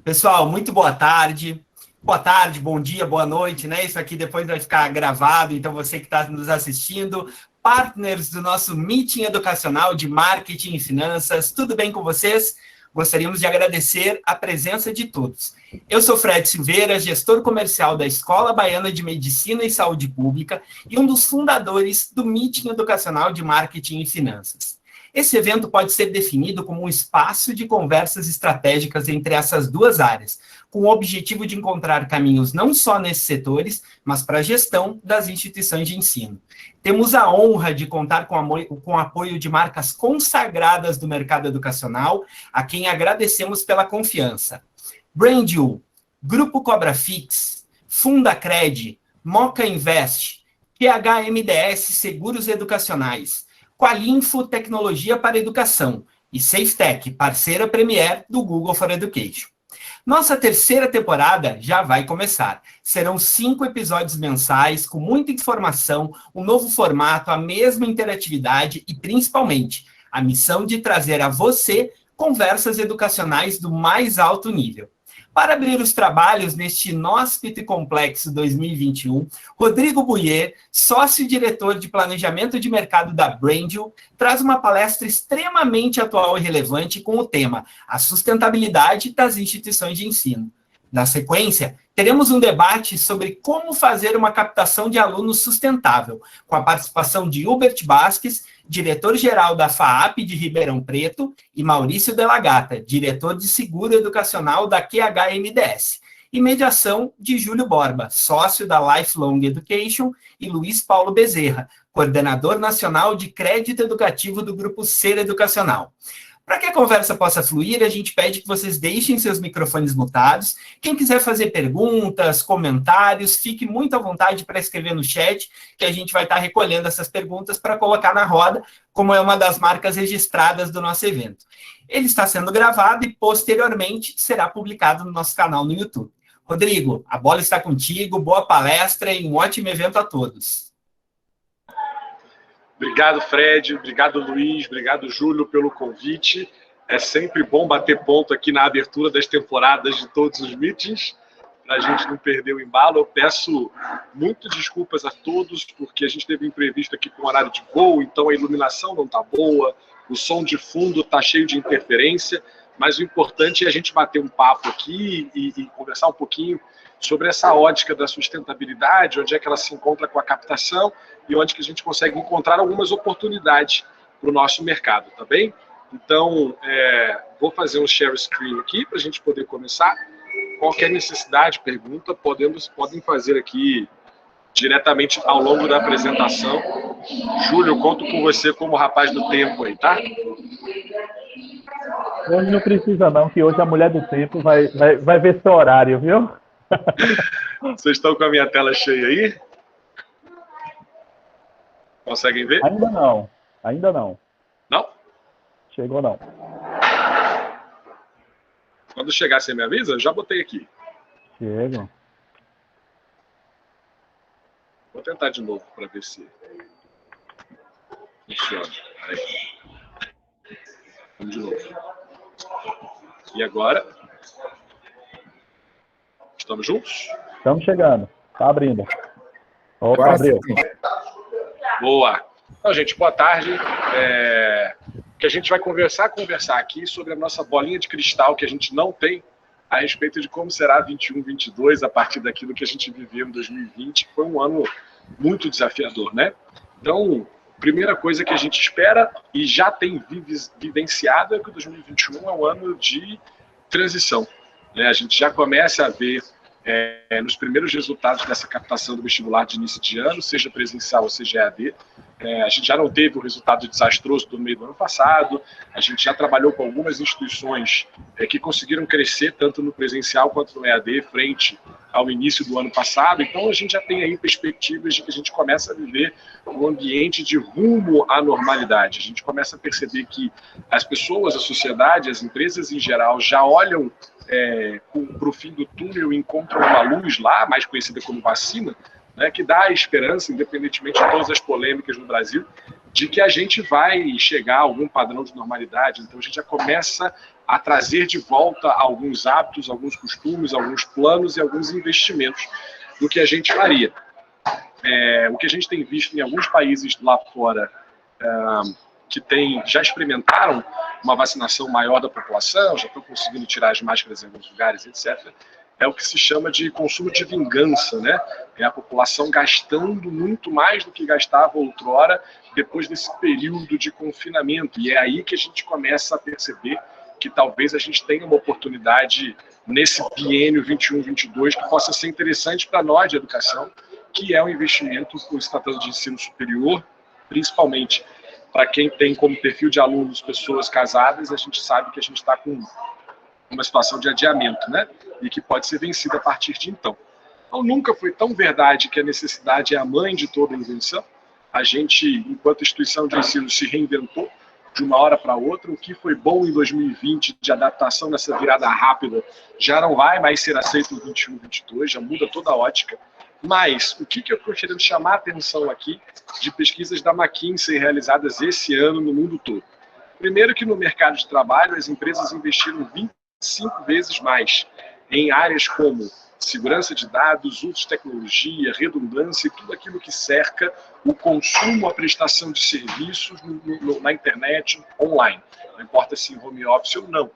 Pessoal, muito boa tarde. Boa tarde, bom dia, boa noite, né? Isso aqui depois vai ficar gravado, então você que está nos assistindo, partners do nosso Meeting Educacional de Marketing e Finanças, tudo bem com vocês? Gostaríamos de agradecer a presença de todos. Eu sou Fred Silveira, gestor comercial da Escola Baiana de Medicina e Saúde Pública e um dos fundadores do Meeting Educacional de Marketing e Finanças. Esse evento pode ser definido como um espaço de conversas estratégicas entre essas duas áreas, com o objetivo de encontrar caminhos não só nesses setores, mas para a gestão das instituições de ensino. Temos a honra de contar com o apoio de marcas consagradas do mercado educacional, a quem agradecemos pela confiança. Brandil, Grupo Cobra Fix, Fundacred, Moca Invest, PHMDS Seguros Educacionais, Qualinfo Tecnologia para Educação e SafeTech, parceira premier do Google for Education. Nossa terceira temporada já vai começar. Serão 5 episódios mensais, com muita informação, um novo formato, a mesma interatividade e, principalmente, a missão de trazer a você conversas educacionais do mais alto nível. Para abrir os trabalhos neste inóspito e complexo 2021, Rodrigo Buier, sócio-diretor de planejamento de mercado da Brandil, traz uma palestra extremamente atual e relevante com o tema A Sustentabilidade das Instituições de Ensino. Na sequência, teremos um debate sobre como fazer uma captação de alunos sustentável, com a participação de Hubert Basques, diretor-geral da FAAP de Ribeirão Preto, e Maurício Delagata, diretor de Seguro Educacional da QHMDS, e mediação de Júlio Borba, sócio da Lifelong Education, e Luiz Paulo Bezerra, coordenador nacional de crédito educativo do Grupo Ser Educacional. Para que a conversa possa fluir, a gente pede que vocês deixem seus microfones mutados. Quem quiser fazer perguntas, comentários, fique muito à vontade para escrever no chat, que a gente vai estar recolhendo essas perguntas para colocar na roda, como é uma das marcas registradas do nosso evento. Ele está sendo gravado e, posteriormente, será publicado no nosso canal no YouTube. Rodrigo, a bola está contigo, boa palestra e um ótimo evento a todos. Obrigado, Fred. Obrigado, Luiz. Obrigado, Júlio, pelo convite. É sempre bom bater ponto aqui na abertura das temporadas de todos os meetings, para a gente não perder o embalo. Eu peço muito desculpas a todos, porque a gente teve um imprevisto aqui com o horário de voo, então a iluminação não está boa, o som de fundo está cheio de interferência, mas o importante é a gente bater um papo aqui e conversar um pouquinho sobre essa ótica da sustentabilidade, onde é que ela se encontra com a captação e onde que a gente consegue encontrar algumas oportunidades para o nosso mercado, tá bem? Então, vou fazer um share screen aqui para a gente poder começar. Qualquer necessidade, pergunta, podem fazer aqui diretamente ao longo da apresentação. Júlio, conto com você como rapaz do tempo aí, tá? Hoje não precisa não, que hoje a mulher do tempo vai ver seu horário, viu? Vocês estão com a minha tela cheia aí? Conseguem ver? Ainda não. Ainda não. Não? Chegou não. Quando chegar, você me avisa? Eu já botei aqui. Chega. Vou tentar de novo para ver se funciona. Aí. Vamos de novo. E agora? Estamos juntos? Estamos chegando. Tá abrindo. Opa, Agora abriu. sim. Boa. Então, gente, boa tarde. Que a gente vai conversar aqui sobre a nossa bolinha de cristal que a gente não tem a respeito de como será 21, 22 a partir daquilo que a gente viveu em 2020. Foi um ano muito desafiador, né? Então, primeira coisa que a gente espera e já tem vivenciado é que o 2021 é um ano de transição, né? A gente já começa a ver nos primeiros resultados dessa captação do vestibular de início de ano, seja presencial ou seja EAD. A gente já não teve o resultado desastroso do meio do ano passado, a gente já trabalhou com algumas instituições que conseguiram crescer tanto no presencial quanto no EAD frente ao início do ano passado, então a gente já tem aí perspectivas de que a gente começa a viver um ambiente de rumo à normalidade. A gente começa a perceber que as pessoas, a sociedade, as empresas em geral já olham para o fim do túnel e encontram uma luz lá, mais conhecida como vacina, né, que dá a esperança, independentemente de todas as polêmicas no Brasil, de que a gente vai chegar a algum padrão de normalidade. Então a gente já começa a trazer de volta alguns hábitos, alguns costumes, alguns planos e alguns investimentos do que a gente faria. O que a gente tem visto em alguns países lá fora que já experimentaram uma vacinação maior da população, já estão conseguindo tirar as máscaras em alguns lugares, etc., é o que se chama de consumo de vingança, né? É a população gastando muito mais do que gastava outrora depois desse período de confinamento. E é aí que a gente começa a perceber que talvez a gente tenha uma oportunidade nesse biênio 21-22 que possa ser interessante para nós de educação, que é um investimento, se tratando de ensino superior, principalmente para quem tem como perfil de alunos pessoas casadas. A gente sabe que a gente está com uma situação de adiamento, né? E que pode ser vencida a partir de então. Então, nunca foi tão verdade que a necessidade é a mãe de toda invenção. A gente, enquanto instituição de ensino, se reinventou de uma hora para outra. O que foi bom em 2020 de adaptação nessa virada rápida já não vai mais ser aceito em 21-22, já muda toda a ótica. Mas o que eu estou querendo chamar a atenção aqui de pesquisas da McKinsey realizadas esse ano no mundo todo? Primeiro que no mercado de trabalho as empresas investiram 25 vezes mais em áreas como segurança de dados, uso de tecnologia, redundância e tudo aquilo que cerca o consumo, a prestação de serviços na internet, online. Não importa se em home office ou não.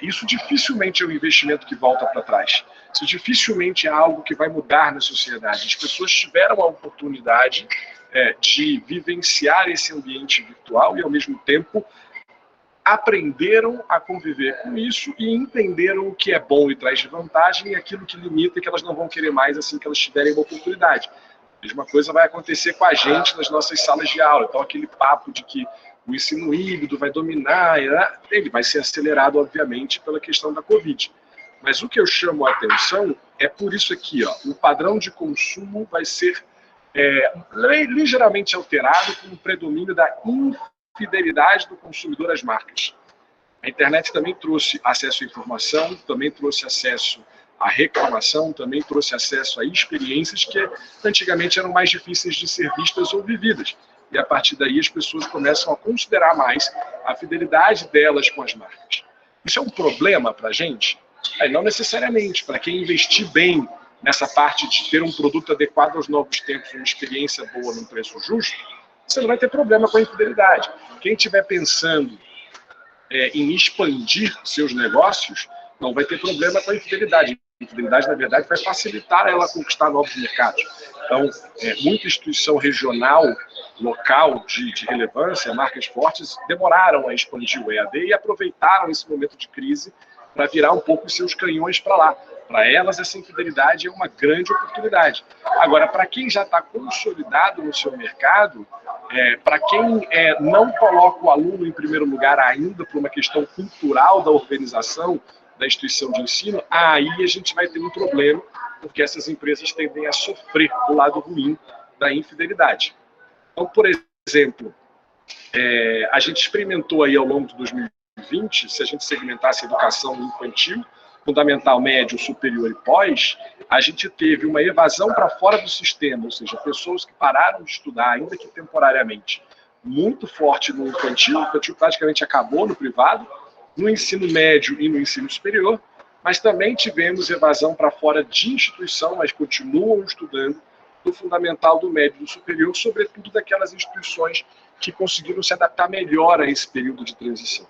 Isso dificilmente é um investimento que volta para trás. Isso dificilmente é algo que vai mudar na sociedade. As pessoas tiveram a oportunidade de vivenciar esse ambiente virtual e, ao mesmo tempo, aprenderam a conviver com isso e entenderam o que é bom e traz de vantagem e aquilo que limita e que elas não vão querer mais assim que elas tiverem uma oportunidade. A mesma coisa vai acontecer com a gente nas nossas salas de aula. Então, aquele papo de que o ensino híbrido vai dominar, ele vai ser acelerado, obviamente, pela questão da Covid. Mas o que eu chamo a atenção é por isso aqui, ó, o padrão de consumo vai ser ligeiramente alterado com o predomínio da infidelidade do consumidor às marcas. A internet também trouxe acesso à informação, também trouxe acesso à reclamação, também trouxe acesso a experiências que antigamente eram mais difíceis de ser vistas ou vividas. E a partir daí as pessoas começam a considerar mais a fidelidade delas com as marcas. Isso é um problema para a gente? Não necessariamente. Para quem investir bem nessa parte de ter um produto adequado aos novos tempos, uma experiência boa num preço justo, você não vai ter problema com a infidelidade. Quem estiver pensando em expandir seus negócios, não vai ter problema com a infidelidade. A infidelidade, na verdade, vai facilitar ela conquistar novos mercados. Então, muita instituição regional, local de relevância, marcas fortes, demoraram a expandir o EAD e aproveitaram esse momento de crise para virar um pouco os seus canhões para lá. Para elas, essa infidelidade é uma grande oportunidade. Agora, para quem já está consolidado no seu mercado, para quem não coloca o aluno em primeiro lugar ainda por uma questão cultural da organização da instituição de ensino, aí a gente vai ter um problema, porque essas empresas tendem a sofrer o lado ruim da infidelidade. Então, por exemplo, a gente experimentou aí ao longo de 2020, se a gente segmentasse a educação infantil, fundamental, médio, superior e pós, a gente teve uma evasão para fora do sistema, ou seja, pessoas que pararam de estudar, ainda que temporariamente, muito forte no infantil. O infantil praticamente acabou no privado, no ensino médio e no ensino superior, mas também tivemos evasão para fora de instituição, mas continuam estudando, do fundamental, do médio e do superior, sobretudo daquelas instituições que conseguiram se adaptar melhor a esse período de transição.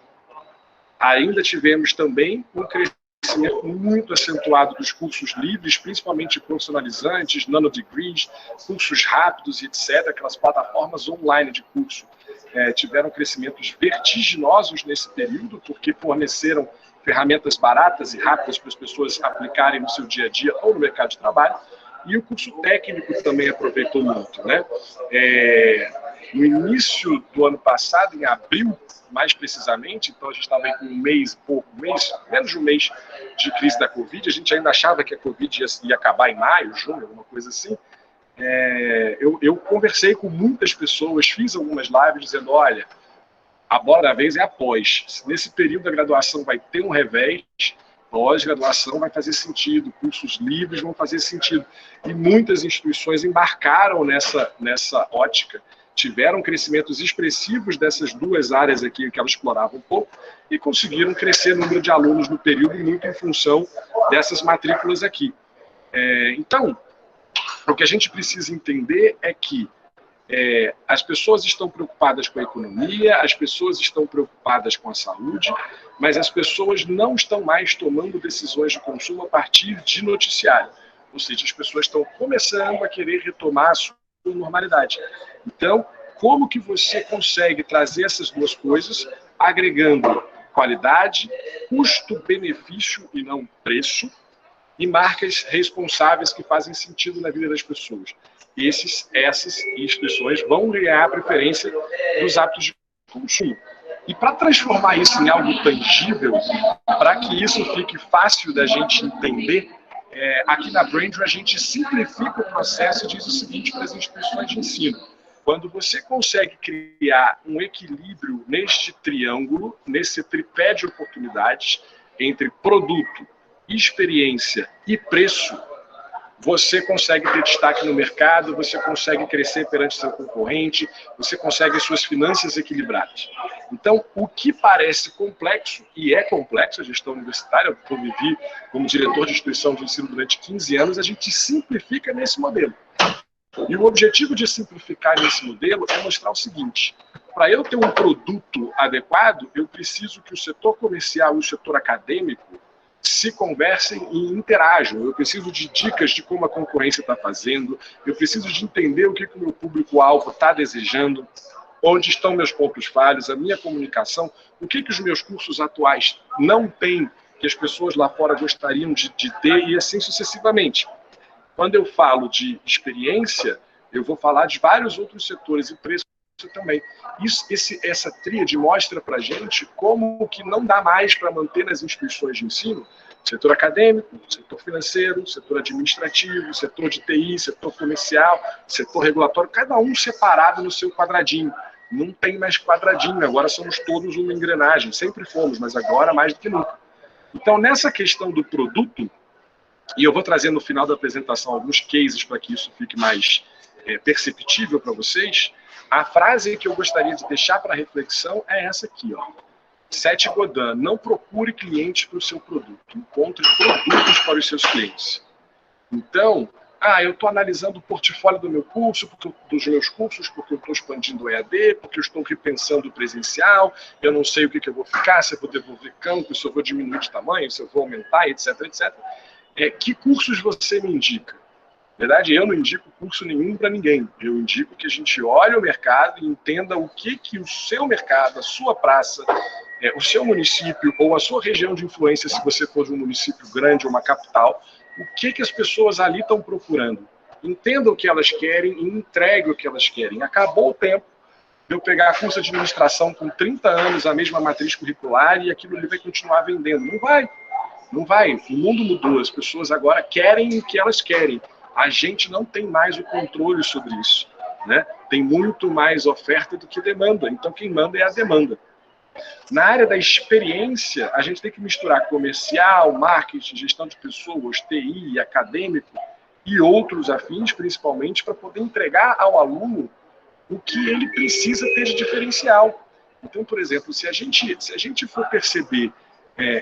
Ainda tivemos também um crescimento muito acentuado dos cursos livres, principalmente profissionalizantes, nanodegrees, cursos rápidos e etc., aquelas plataformas online de curso. Tiveram crescimentos vertiginosos nesse período, porque forneceram ferramentas baratas e rápidas para as pessoas aplicarem no seu dia a dia ou no mercado de trabalho. E o curso técnico também aproveitou muito, né? No início do ano passado, em abril, mais precisamente, então a gente estava aí com menos de um mês de crise da Covid, a gente ainda achava que a Covid ia acabar em maio, junho, alguma coisa assim. Eu conversei com muitas pessoas, fiz algumas lives dizendo, olha, a bola da vez é após. Nesse período da graduação vai ter um revés, pós-graduação vai fazer sentido, cursos livres vão fazer sentido. E muitas instituições embarcaram nessa ótica tiveram crescimentos expressivos dessas duas áreas aqui que ela explorava um pouco e conseguiram crescer o número de alunos no período muito em função dessas matrículas aqui. Então, o que a gente precisa entender é que as pessoas estão preocupadas com a economia, as pessoas estão preocupadas com a saúde, mas as pessoas não estão mais tomando decisões de consumo a partir de noticiário. Ou seja, as pessoas estão começando a querer retomar a sua normalidade. Então, como que você consegue trazer essas duas coisas, agregando qualidade, custo-benefício e não preço, e marcas responsáveis que fazem sentido na vida das pessoas? Essas instituições vão ganhar a preferência dos hábitos de consumo. E para transformar isso em algo tangível, para que isso fique fácil da gente entender, aqui na Braintree a gente simplifica o processo e diz o seguinte para as instituições de ensino: quando você consegue criar um equilíbrio neste triângulo, nesse tripé de oportunidades entre produto, experiência e preço, você consegue ter destaque no mercado, você consegue crescer perante seu concorrente, você consegue as suas finanças equilibradas. Então, o que parece complexo, e é complexo, a gestão universitária, eu vivi como diretor de instituição de ensino durante 15 anos, a gente simplifica nesse modelo. E o objetivo de simplificar nesse modelo é mostrar o seguinte: para eu ter um produto adequado, eu preciso que o setor comercial e o setor acadêmico se conversem e interajam. Eu preciso de dicas de como a concorrência está fazendo, eu preciso de entender o que o meu público-alvo está desejando, onde estão meus pontos falhos, a minha comunicação, o que os meus cursos atuais não têm, que as pessoas lá fora gostariam de ter, e assim sucessivamente. Quando eu falo de experiência, eu vou falar de vários outros setores e preço também. Essa tríade mostra para a gente como que não dá mais para manter nas instituições de ensino setor acadêmico, setor financeiro, setor administrativo, setor de TI, setor comercial, setor regulatório, cada um separado no seu quadradinho. Não tem mais quadradinho, agora somos todos uma engrenagem, sempre fomos, mas agora mais do que nunca. Então, nessa questão do produto, e eu vou trazer no final da apresentação alguns cases para que isso fique mais perceptível para vocês, a frase que eu gostaria de deixar para reflexão é essa aqui, ó. Seth Godin: não procure clientes para o seu produto, encontre produtos para os seus clientes. Então, eu estou analisando o portfólio do meu curso, dos meus cursos, porque eu estou expandindo o EAD, porque eu estou repensando o presencial, eu não sei o que eu vou ficar, se eu vou devolver campo, se eu vou diminuir de tamanho, se eu vou aumentar, etc, etc. Que cursos você me indica? Na verdade, eu não indico curso nenhum para ninguém. Eu indico que a gente olhe o mercado e entenda o que o seu mercado, a sua praça, o seu município ou a sua região de influência, se você for de um município grande ou uma capital, o que as pessoas ali estão procurando. Entenda o que elas querem e entregue o que elas querem. Acabou o tempo de eu pegar curso de administração com 30 anos, a mesma matriz curricular, e aquilo ali vai continuar vendendo. Não vai. Não vai. O mundo mudou. As pessoas agora querem o que elas querem. A gente não tem mais o controle sobre isso, né? Tem muito mais oferta do que demanda. Então, quem manda é a demanda. Na área da experiência, a gente tem que misturar comercial, marketing, gestão de pessoas, TI, acadêmico e outros afins, principalmente, para poder entregar ao aluno o que ele precisa ter de diferencial. Então, por exemplo, se a gente for perceber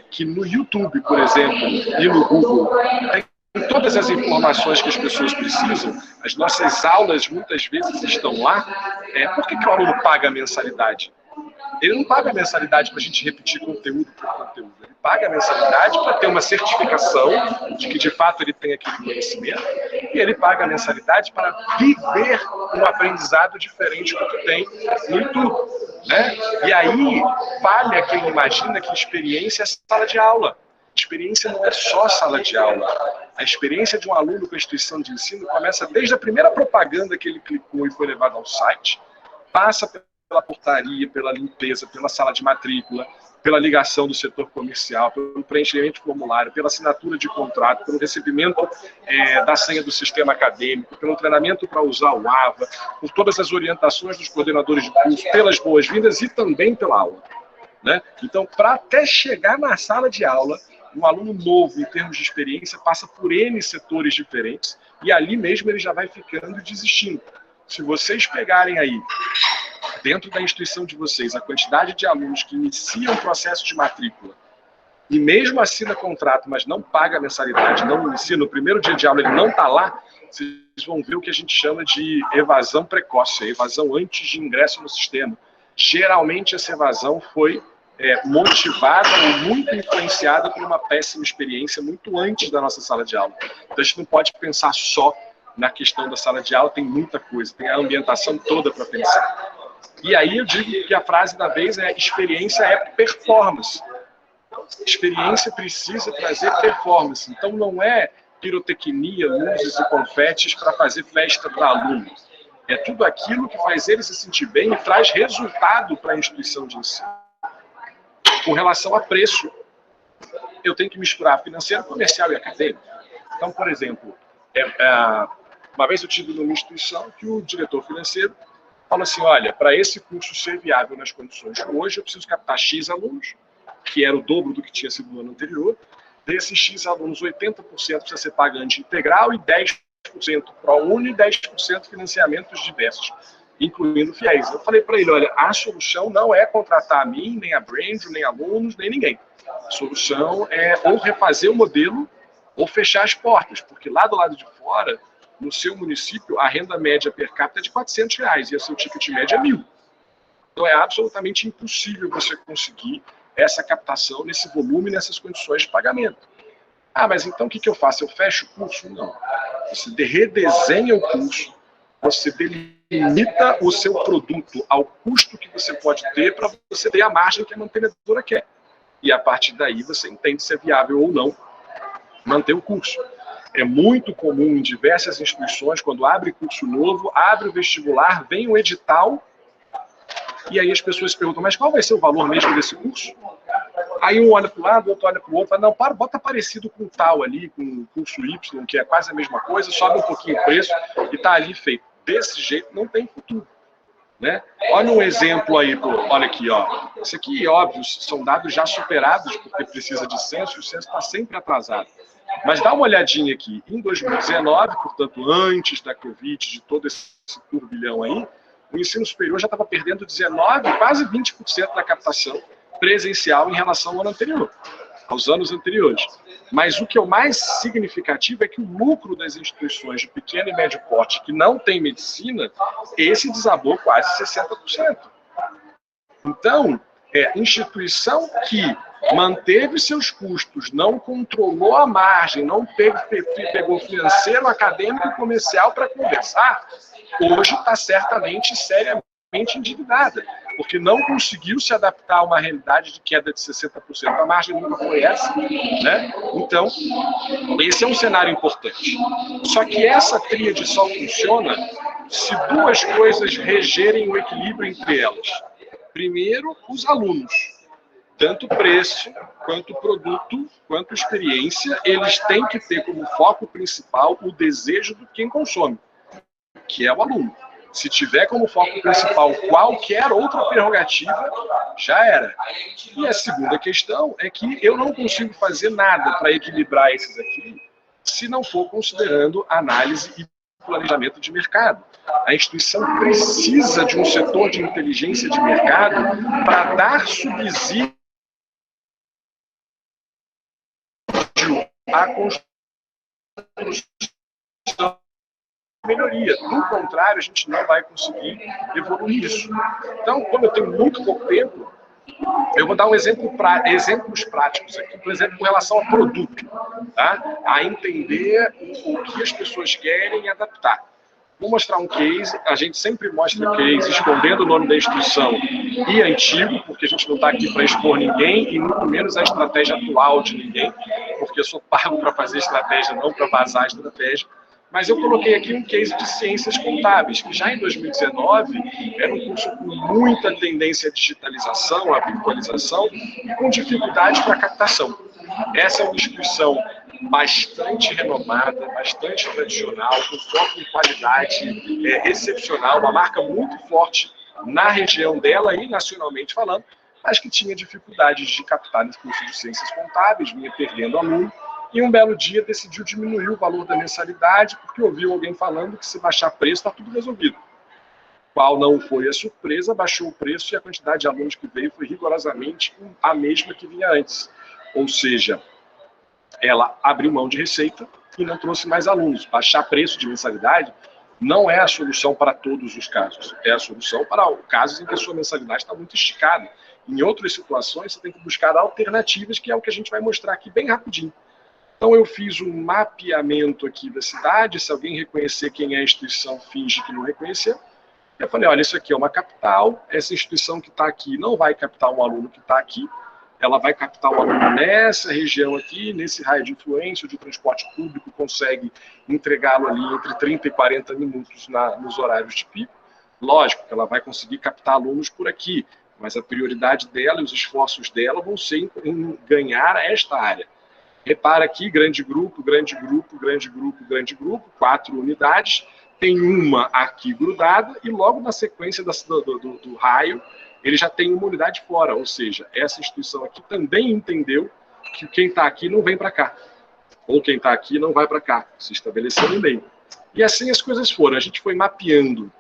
que no YouTube, por exemplo, e no Google, tem todas as informações que as pessoas precisam, as nossas aulas muitas vezes estão lá, por que o aluno paga a mensalidade? Ele não paga a mensalidade para a gente repetir conteúdo por conteúdo. Ele paga a mensalidade para ter uma certificação de que, de fato, ele tem aquele conhecimento. E ele paga a mensalidade para viver um aprendizado diferente do que tem no YouTube, né? E aí, falha quem imagina que experiência é sala de aula. Experiência não é só sala de aula. A experiência de um aluno com a instituição de ensino começa desde a primeira propaganda que ele clicou e foi levado ao site, passa pela portaria, pela limpeza, pela sala de matrícula, pela ligação do setor comercial, pelo preenchimento de formulário, pela assinatura de contrato, pelo recebimento da senha do sistema acadêmico, pelo treinamento para usar o AVA, por todas as orientações dos coordenadores de curso, pelas boas-vindas e também pela aula, né? Então, para até chegar na sala de aula, um aluno novo, em termos de experiência, passa por N setores diferentes e ali mesmo ele já vai ficando e desistindo. Se vocês pegarem aí, dentro da instituição de vocês, a quantidade de alunos que iniciam o processo de matrícula e mesmo assina contrato, mas não paga a mensalidade, não inicia, no primeiro dia de aula ele não está lá, vocês vão ver o que a gente chama de evasão precoce, evasão antes de ingresso no sistema. Geralmente essa evasão foi motivada ou muito influenciada por uma péssima experiência muito antes da nossa sala de aula. Então a gente não pode pensar só na questão da sala de aula, tem muita coisa, tem a ambientação toda para pensar. E aí eu digo que a frase da vez é: experiência é performance. Experiência precisa trazer performance. Então não é pirotecnia, luzes e confetes para fazer festa para aluno. É tudo aquilo que faz ele se sentir bem e traz resultado para a instituição de ensino. Com relação a preço, eu tenho que misturar financeiro, comercial e acadêmico. Então, por exemplo, uma vez eu tive numa instituição que o diretor financeiro falou assim: olha, para esse curso ser viável nas condições de hoje, eu preciso captar X alunos, que era o dobro do que tinha sido no ano anterior. Desses X alunos, 80% precisa ser pagante integral e 10% ProUni e 10% financiamentos diversos, incluindo fiéis. Eu falei para ele: olha, a solução não é contratar a mim, nem a Brand, nem alunos, nem ninguém. A solução é ou refazer o modelo ou fechar as portas, porque lá do lado de fora, no seu município, a renda média per capita é de R$400 e o seu ticket médio é 1.000. Então é absolutamente impossível você conseguir essa captação nesse volume, nessas condições de pagamento. Ah, mas então o que eu faço? Eu fecho o curso? Não. Você redesenha o curso, você delimita o seu produto ao custo que você pode ter para você ter a margem que a mantenedora quer. E a partir daí você entende se é viável ou não manter o curso. É muito comum em diversas instituições, quando abre curso novo, abre o vestibular, vem o edital, e aí as pessoas se perguntam: mas qual vai ser o valor mesmo desse curso? Aí um olha para o lado, o outro olha para o outro, fala: não, bota parecido com tal ali, com o curso Y, que é quase a mesma coisa, sobe um pouquinho o preço e está ali feito. Desse jeito não tem futuro. Né? Olha um exemplo aí, olha aqui, ó. Isso aqui, óbvio, são dados já superados, porque precisa de censo, e o censo está sempre atrasado. Mas dá uma olhadinha aqui. Em 2019, portanto, antes da Covid, de todo esse turbilhão aí, o ensino superior já estava perdendo 19%, quase 20% da captação presencial em relação ao ano anterior, aos anos anteriores. Mas o que é o mais significativo é que o lucro das instituições de pequeno e médio porte que não tem medicina, esse desabou quase 60%. Então, instituição que manteve seus custos, não controlou a margem, não pegou financeiro, acadêmico e comercial para conversar, hoje está certamente, seriamente endividada, porque não conseguiu se adaptar a uma realidade de queda de 60%. A margem nunca foi essa, né? Então, esse é um cenário importante. Só que essa tríade só funciona se duas coisas regerem o equilíbrio entre elas. Primeiro, os alunos. Tanto preço, quanto produto, quanto experiência, eles têm que ter como foco principal o desejo de quem consome, que é o aluno. Se tiver como foco principal qualquer outra prerrogativa, já era. E a segunda questão é que eu não consigo fazer nada para equilibrar esses aqui se não for considerando análise e planejamento de mercado. A instituição precisa de um setor de inteligência de mercado para dar subsídio à construção de melhoria. Do contrário, a gente não vai conseguir evoluir isso. Então, como eu tenho muito pouco tempo, eu vou dar exemplos práticos aqui, por exemplo, com relação a produto, tá? A entender o que as pessoas querem e adaptar. Vou mostrar um case, a gente sempre mostra case escondendo o nome da instituição e antigo, porque a gente não está aqui para expor ninguém e muito menos a estratégia atual de ninguém, porque eu sou pago para fazer estratégia, não para vazar a estratégia. Mas eu coloquei aqui um case de ciências contábeis, que já em 2019 era um curso com muita tendência à digitalização, à virtualização, e com dificuldade para captação. Essa é uma instituição bastante renomada, bastante tradicional, com foco em qualidade excepcional, uma marca muito forte na região dela e nacionalmente falando, mas que tinha dificuldades de captar nesse curso de ciências contábeis, vinha perdendo aluno, e um belo dia decidiu diminuir o valor da mensalidade, porque ouviu alguém falando que se baixar preço está tudo resolvido. Qual não foi a surpresa, baixou o preço e a quantidade de alunos que veio foi rigorosamente a mesma que vinha antes. Ou seja, ela abriu mão de receita e não trouxe mais alunos. Baixar preço de mensalidade não é a solução para todos os casos. É a solução para casos em que a sua mensalidade está muito esticada. Em outras situações, você tem que buscar alternativas, que é o que a gente vai mostrar aqui bem rapidinho. Então, eu fiz um mapeamento aqui da cidade. Se alguém reconhecer quem é a instituição, finge que não reconheceu. Eu falei, olha, isso aqui é uma capital, essa instituição que está aqui não vai captar um aluno que está aqui, ela vai captar um aluno nessa região aqui, nesse raio de influência, onde o transporte público consegue entregá-lo ali entre 30 e 40 minutos nos horários de pico. Lógico que ela vai conseguir captar alunos por aqui, mas a prioridade dela e os esforços dela vão ser em ganhar esta área. Repara aqui, grande grupo, grande grupo, grande grupo, grande grupo, 4 unidades, tem uma aqui grudada e logo na sequência do raio ele já tem uma unidade fora, ou seja, essa instituição aqui também entendeu que quem está aqui não vem para cá, ou quem está aqui não vai para cá, se estabeleceu em lei. E assim as coisas foram, a gente foi mapeando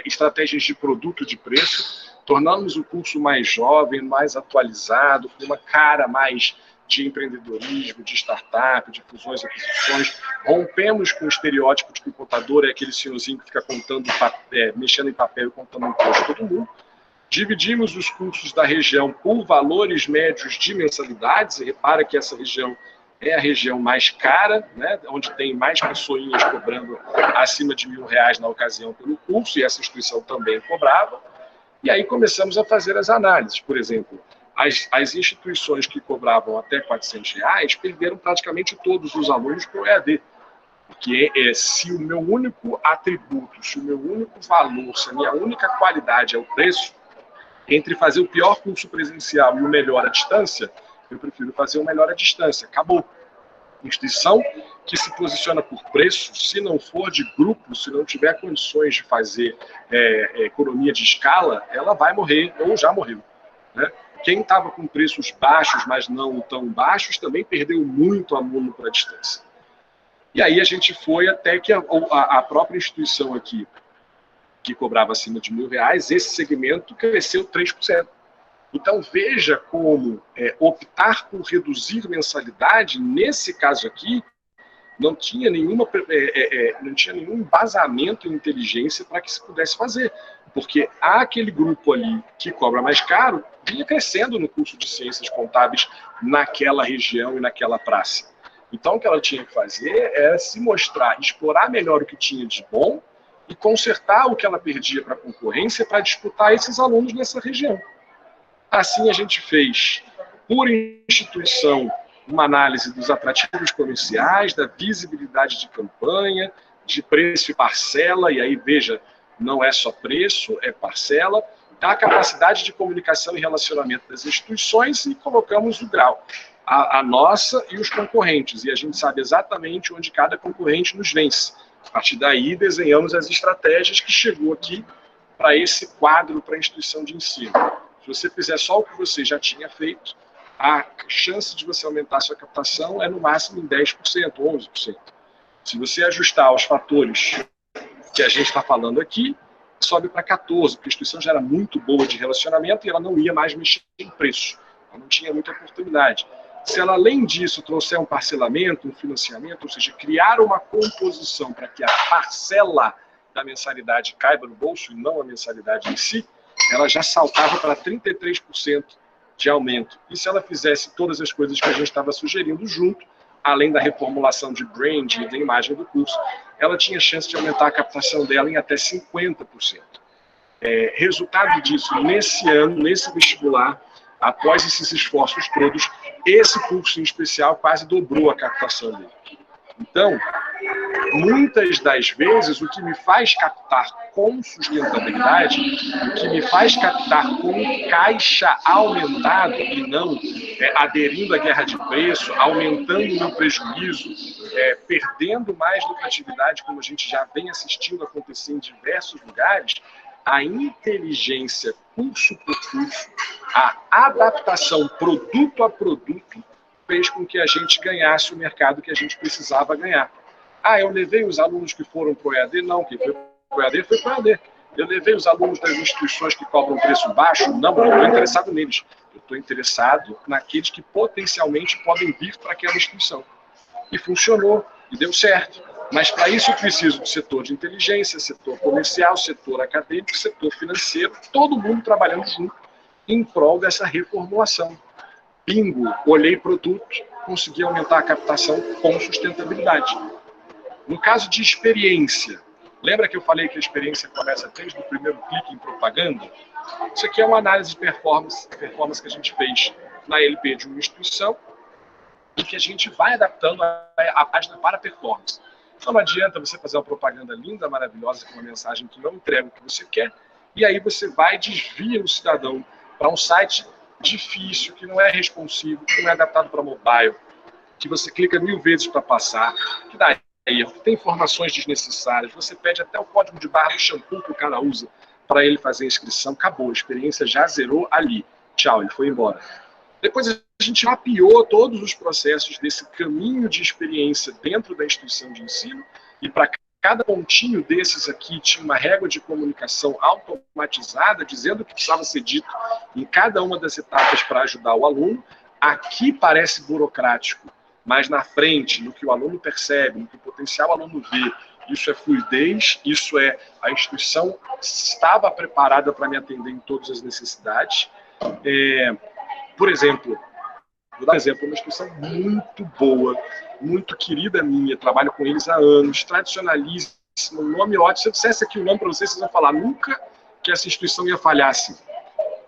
estratégias de produto de preço, tornamos o curso mais jovem, mais atualizado, com uma cara mais de empreendedorismo, de startup, de fusões e aquisições. Rompemos com o estereótipo de que o contador é aquele senhorzinho que fica contando, mexendo em papel e contando imposto de todo mundo. Dividimos os cursos da região por valores médios de mensalidades, e repara que essa região é a região mais cara, né, onde tem mais pessoinhas cobrando acima de R$1.000 na ocasião pelo curso, e essa instituição também cobrava. E aí começamos a fazer as análises. Por exemplo, as instituições que cobravam até R$400 perderam praticamente todos os alunos para o EAD. Porque se o meu único atributo, se o meu único valor, se a minha única qualidade é o preço, entre fazer o pior curso presencial e o melhor à distância, eu prefiro fazer o melhor à distância. Acabou. Instituição que se posiciona por preço, se não for de grupo, se não tiver condições de fazer economia de escala, ela vai morrer, ou já morreu, né? Quem estava com preços baixos, mas não tão baixos, também perdeu muito aluno para a distância. E aí a gente foi até que a própria instituição aqui, que cobrava acima de R$1.000, esse segmento cresceu 3%. Então veja como optar por reduzir mensalidade, nesse caso aqui, não tinha nenhum embasamento em inteligência para que se pudesse fazer. Porque aquele grupo ali que cobra mais caro vinha crescendo no curso de Ciências Contábeis naquela região e naquela praça. Então o que ela tinha que fazer era se mostrar, explorar melhor o que tinha de bom e consertar o que ela perdia para a concorrência para disputar esses alunos nessa região. Assim a gente fez, por instituição, uma análise dos atrativos comerciais, da visibilidade de campanha, de preço e parcela, e aí veja, não é só preço, é parcela, da capacidade de comunicação e relacionamento das instituições, e colocamos o grau, a nossa e os concorrentes, e a gente sabe exatamente onde cada concorrente nos vence. A partir daí, desenhamos as estratégias que chegou aqui para esse quadro para a instituição de ensino. Se você fizer só o que você já tinha feito, a chance de você aumentar a sua captação é no máximo em 10%, 11%. Se você ajustar aos fatores que a gente está falando aqui, sobe para 14%, porque a instituição já era muito boa de relacionamento e ela não ia mais mexer em preço. Ela não tinha muita oportunidade. Se ela, além disso, trouxer um parcelamento, um financiamento, ou seja, criar uma composição para que a parcela da mensalidade caiba no bolso e não a mensalidade em si, ela já saltava para 33% de aumento. E se ela fizesse todas as coisas que a gente estava sugerindo junto, além da reformulação de brand e da imagem do curso, ela tinha chance de aumentar a captação dela em até 50%. Resultado disso, nesse ano, nesse vestibular, após esses esforços todos, esse curso em especial quase dobrou a captação dele. Então, muitas das vezes, o que me faz captar com sustentabilidade, o que me faz captar com caixa aumentado e não aderindo à guerra de preço, aumentando o meu prejuízo, perdendo mais lucratividade, como a gente já vem assistindo acontecer em diversos lugares, a inteligência curso por curso, a adaptação produto a produto, fez com que a gente ganhasse o mercado que a gente precisava ganhar. Eu levei os alunos que foram para o EAD? Não, quem foi para o EAD foi para o EAD. Eu levei os alunos das instituições que cobram preço baixo? Não, eu não estou interessado neles. Eu estou interessado naqueles que potencialmente podem vir para aquela instituição. E funcionou, e deu certo. Mas para isso eu preciso do setor de inteligência, setor comercial, setor acadêmico, setor financeiro, todo mundo trabalhando junto em prol dessa reformulação. Bingo, olhei produto, consegui aumentar a captação com sustentabilidade. No caso de experiência, lembra que eu falei que a experiência começa desde o primeiro clique em propaganda? Isso aqui é uma análise de performance que a gente fez na LP de uma instituição e que a gente vai adaptando a página para performance. Então não adianta você fazer uma propaganda linda, maravilhosa, com uma mensagem que não entrega o que você quer, e aí você vai e desvia o cidadão para um site difícil, que não é responsivo, que não é adaptado para mobile, que você clica 1000 vezes para passar, que dá erro, que tem informações desnecessárias, você pede até o código de barra do shampoo que o cara usa para ele fazer a inscrição, acabou, a experiência já zerou ali. Tchau, ele foi embora. Depois a gente mapeou todos os processos desse caminho de experiência dentro da instituição de ensino e para cada pontinho desses aqui tinha uma régua de comunicação automatizada dizendo o que precisava ser dito em cada uma das etapas para ajudar o aluno. Aqui parece burocrático, mas na frente, no que o aluno percebe, no que o potencial aluno vê, isso é fluidez, isso é a instituição estava preparada para me atender em todas as necessidades. Por exemplo, vou dar um exemplo, uma instituição muito boa, muito querida minha, trabalho com eles há anos, tradicionalíssimo, nome ótimo. Se eu dissesse aqui o nome para vocês, vocês vão falar nunca que essa instituição ia falhar assim.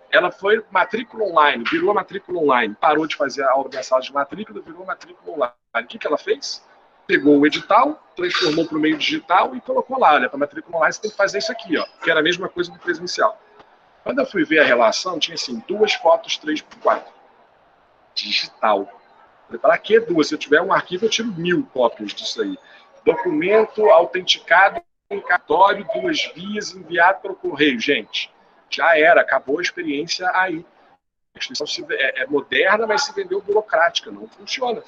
Ela foi matrícula online, virou matrícula online, parou de fazer a aula da sala de matrícula, virou matrícula online. O que ela fez? Pegou o edital, transformou para o meio digital e colocou lá, olha, para matrícula online você tem que fazer isso aqui, ó, que era a mesma coisa do presencial. Quando eu fui ver a relação, tinha assim, 2 fotos 3x4. Digital. Para que 2? Se eu tiver um arquivo, eu tiro 1000 cópias disso aí. Documento autenticado em cartório, 2 vias, enviado pelo correio. Gente, já era, acabou a experiência aí. A instituição é moderna, mas se vendeu burocrática, não funciona.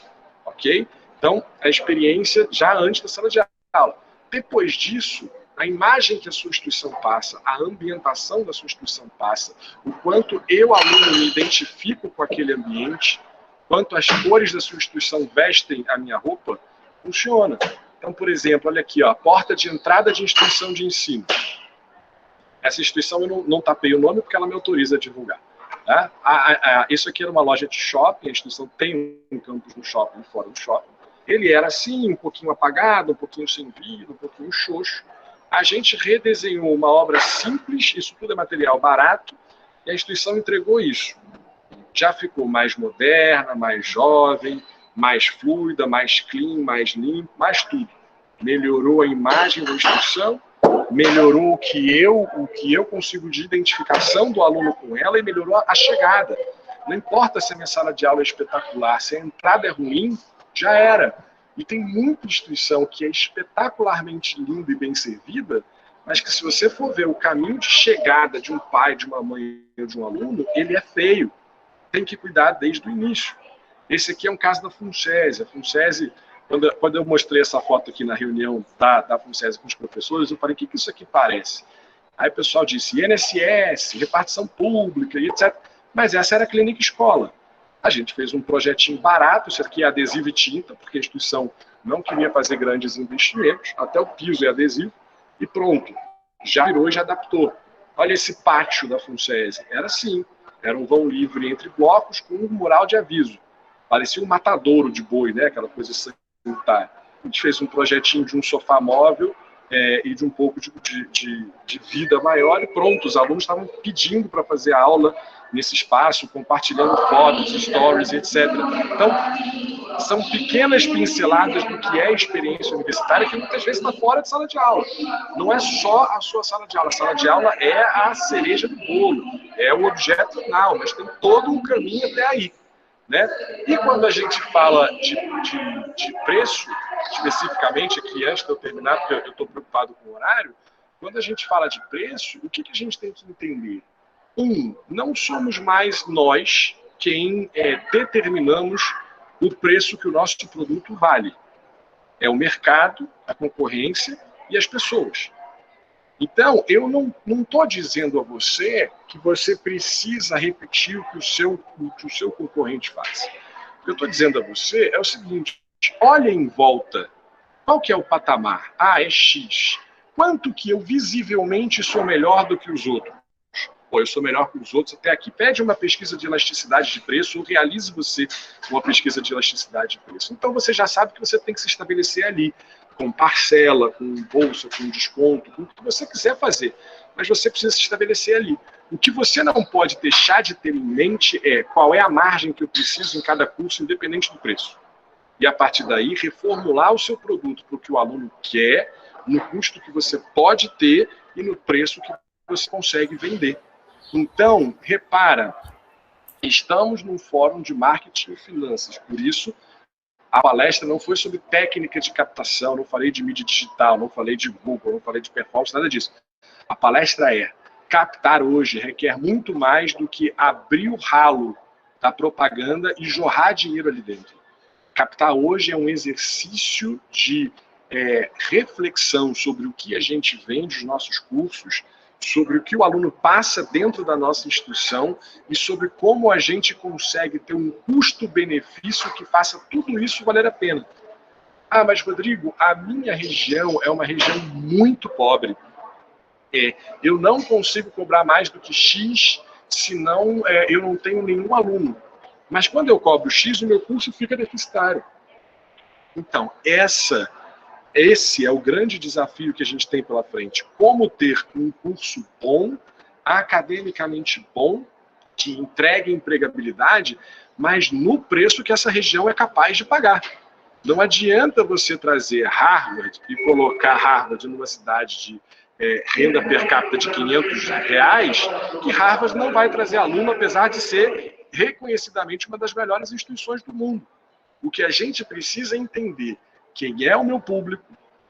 Ok? Então, a experiência já antes da sala de aula. Depois disso, a imagem que a sua instituição passa, a ambientação da sua instituição passa, o quanto eu, aluno, me identifico com aquele ambiente, quanto as cores da sua instituição vestem a minha roupa, funciona. Então, por exemplo, olha aqui, ó, a porta de entrada de instituição de ensino. Essa instituição eu não tapei o nome porque ela me autoriza a divulgar. Tá? Isso aqui era uma loja de shopping, a instituição tem um campus no shopping e fora do shopping. Ele era assim, um pouquinho apagado, um pouquinho sem vidro, um pouquinho xoxo. A gente redesenhou uma obra simples, isso tudo é material barato, e a instituição entregou isso. Já ficou mais moderna, mais jovem, mais fluida, mais clean, mais limpo, mais tudo. Melhorou a imagem da instituição, melhorou o que eu consigo de identificação do aluno com ela e melhorou a chegada. Não importa se a minha sala de aula é espetacular, se a entrada é ruim, já era. E tem muita instituição que é espetacularmente linda e bem servida, mas que se você for ver o caminho de chegada de um pai, de uma mãe ou de um aluno, ele é feio. Tem que cuidar desde o início. Esse aqui é um caso da FUNSESI. A FUNSESI, quando eu mostrei essa foto aqui na reunião da FUNSESI com os professores, eu falei, o que isso aqui parece? Aí o pessoal disse, INSS, repartição pública e etc. Mas essa era a clínica escola. A gente fez um projetinho barato, isso aqui é adesivo e tinta, porque a instituição não queria fazer grandes investimentos, até o piso é adesivo, e pronto, já virou e já adaptou. Olha esse pátio da FUNSESI, era assim, era um vão livre entre blocos com um mural de aviso. Parecia um matadouro de boi, né? Aquela coisa sanitária. A gente fez um projetinho de um sofá móvel e de um pouco de vida maior e pronto, os alunos estavam pedindo para fazer a aula nesse espaço, compartilhando fotos, stories, etc. Então, são pequenas pinceladas do que é a experiência universitária que muitas vezes está fora de sala de aula. Não é só a sua sala de aula. A sala de aula é a cereja do bolo, é o objeto final, mas tem todo um caminho até aí. Né? E quando a gente fala de preço, especificamente aqui, antes de eu terminar, porque eu estou preocupado com o horário, quando a gente fala de preço, o que a gente tem que entender? Não somos mais nós quem determinamos o preço que o nosso produto vale. É o mercado, a concorrência e as pessoas. Então, eu não estou dizendo a você que você precisa repetir o que o seu concorrente faz. O que eu estou dizendo a você é o seguinte, olha em volta. Qual que é o patamar? Ah, é X. Quanto que eu visivelmente sou melhor do que os outros? Pô, eu sou melhor que os outros até aqui. Pede uma pesquisa de elasticidade de preço ou realize você uma pesquisa de elasticidade de preço. Então você já sabe que você tem que se estabelecer ali, com parcela, com bolsa, com desconto, com o que você quiser fazer. Mas você precisa se estabelecer ali. O que você não pode deixar de ter em mente é qual é a margem que eu preciso em cada curso, independente do preço. E a partir daí, reformular o seu produto para o que o aluno quer, no custo que você pode ter e no preço que você consegue vender. Então, repara, estamos num fórum de marketing e finanças, por isso a palestra não foi sobre técnica de captação, não falei de mídia digital, não falei de Google, não falei de performance, nada disso. A palestra é: captar hoje requer muito mais do que abrir o ralo da propaganda e jorrar dinheiro ali dentro. Captar hoje é um exercício de reflexão sobre o que a gente vende nos nossos cursos, sobre o que o aluno passa dentro da nossa instituição e sobre como a gente consegue ter um custo-benefício que faça tudo isso valer a pena. Ah, mas Rodrigo, a minha região é uma região muito pobre. Eu não consigo cobrar mais do que X, senão eu não tenho nenhum aluno. Mas quando eu cobro X, o meu curso fica deficitário. Então, esse é o grande desafio que a gente tem pela frente. Como ter um curso bom, academicamente bom, que entregue empregabilidade, mas no preço que essa região é capaz de pagar. Não adianta você trazer Harvard e colocar Harvard numa cidade de renda per capita de R$500, que Harvard não vai trazer aluno, apesar de ser reconhecidamente uma das melhores instituições do mundo. O que a gente precisa é entender quem é o meu público,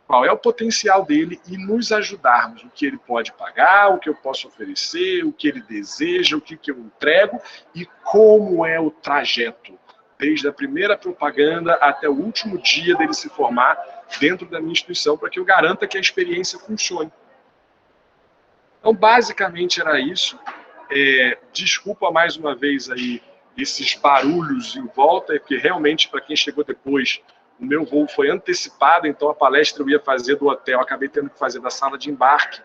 qual é o potencial dele e nos ajudarmos, o que ele pode pagar, o que eu posso oferecer, o que ele deseja, o que eu entrego e como é o trajeto, desde a primeira propaganda até o último dia dele se formar dentro da minha instituição, para que eu garanta que a experiência funcione. Então, basicamente era isso. Desculpa mais uma vez aí esses barulhos em volta, porque realmente, para quem chegou depois, o meu voo foi antecipado, então a palestra eu ia fazer do hotel, acabei tendo que fazer da sala de embarque.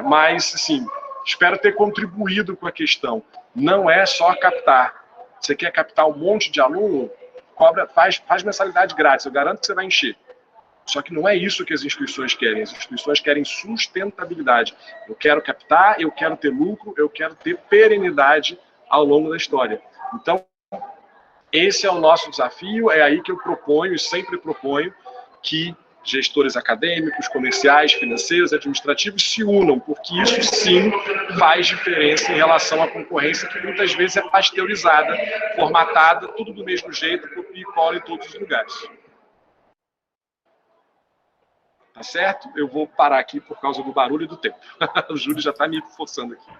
Mas, assim, espero ter contribuído com a questão. Não é só captar. Você quer captar um monte de aluno? Faz mensalidade grátis, eu garanto que você vai encher. Só que não é isso que as instituições querem. As instituições querem sustentabilidade. Eu quero captar, eu quero ter lucro, eu quero ter perenidade ao longo da história. Então, esse é o nosso desafio, é aí que eu proponho e sempre proponho que gestores acadêmicos, comerciais, financeiros, administrativos se unam, porque isso sim faz diferença em relação à concorrência que muitas vezes é pasteurizada, formatada, tudo do mesmo jeito, copia e cola em todos os lugares. Tá certo? Eu vou parar aqui por causa do barulho e do tempo. O Júlio já está me forçando aqui.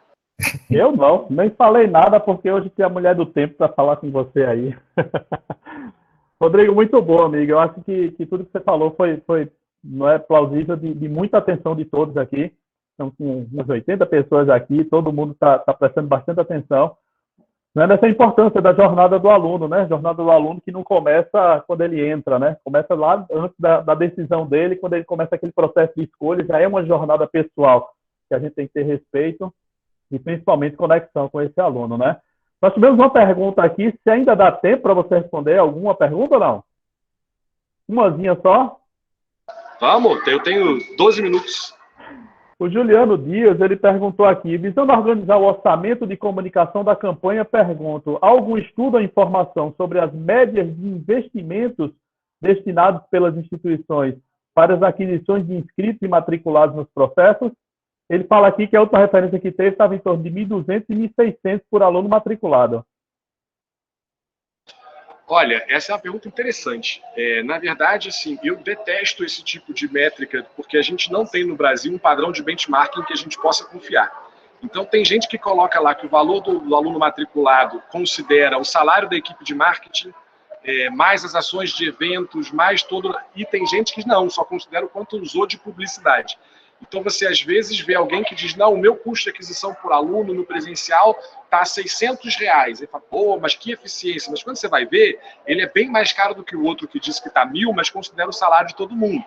Eu não, nem falei nada, porque hoje tem a mulher do tempo para falar com você aí. Rodrigo, muito bom, amigo. Eu acho que tudo que você falou foi não é plausível, de muita atenção de todos aqui. Estamos com umas 80 pessoas aqui, todo mundo está prestando bastante atenção. Não é dessa importância da jornada do aluno, né? Jornada do aluno que não começa quando ele entra, né? Começa lá antes da decisão dele, quando ele começa aquele processo de escolha, já é uma jornada pessoal que a gente tem que ter respeito e principalmente conexão com esse aluno, né? Nós tivemos uma pergunta aqui, se ainda dá tempo para você responder alguma pergunta ou não? Umazinha só? Vamos, eu tenho 12 minutos. O Juliano Dias, ele perguntou aqui, visando organizar o orçamento de comunicação da campanha, pergunto, há algum estudo ou informação sobre as médias de investimentos destinados pelas instituições para as aquisições de inscritos e matriculados nos processos? Ele fala aqui que a outra referência que teve estava em torno de 1.200 e 1.600 por aluno matriculado. Olha, essa é uma pergunta interessante. Na verdade, assim, eu detesto esse tipo de métrica, porque a gente não tem no Brasil um padrão de benchmarking que a gente possa confiar. Então, tem gente que coloca lá que o valor do aluno matriculado considera o salário da equipe de marketing, mais as ações de eventos, mais todo... E tem gente que não, só considera o quanto usou de publicidade. Então, você, às vezes, vê alguém que diz, não, o meu custo de aquisição por aluno no presencial está a R$600. Ele fala, pô, mas que eficiência. Mas quando você vai ver, ele é bem mais caro do que o outro que disse que está 1.000, mas considera o salário de todo mundo.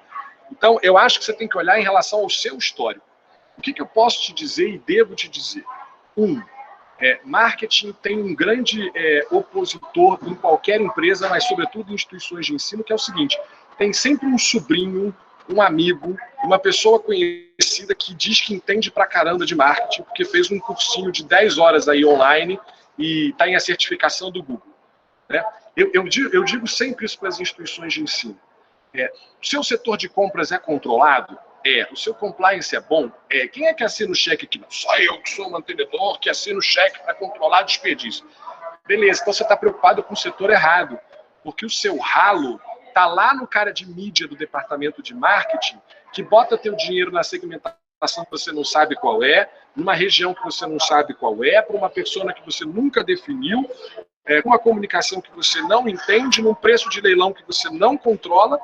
Então, eu acho que você tem que olhar em relação ao seu histórico. O que eu posso te dizer e devo te dizer? Marketing tem um grande opositor em qualquer empresa, mas sobretudo em instituições de ensino, que é o seguinte, tem sempre um sobrinho, um amigo, uma pessoa conhecida que diz que entende pra caramba de marketing, porque fez um cursinho de 10 horas aí online e está em a certificação do Google. Né? Eu digo sempre isso para as instituições de ensino. O seu setor de compras é controlado? O seu compliance é bom? Quem é que assina o cheque aqui? Não, só eu que sou o mantenedor que assino o cheque para controlar desperdício. Beleza, então você está preocupado com o setor errado, porque o seu ralo está lá no cara de mídia do departamento de marketing, que bota teu dinheiro na segmentação que você não sabe qual é, numa região que você não sabe qual é, para uma persona que você nunca definiu, com uma comunicação que você não entende, num preço de leilão que você não controla,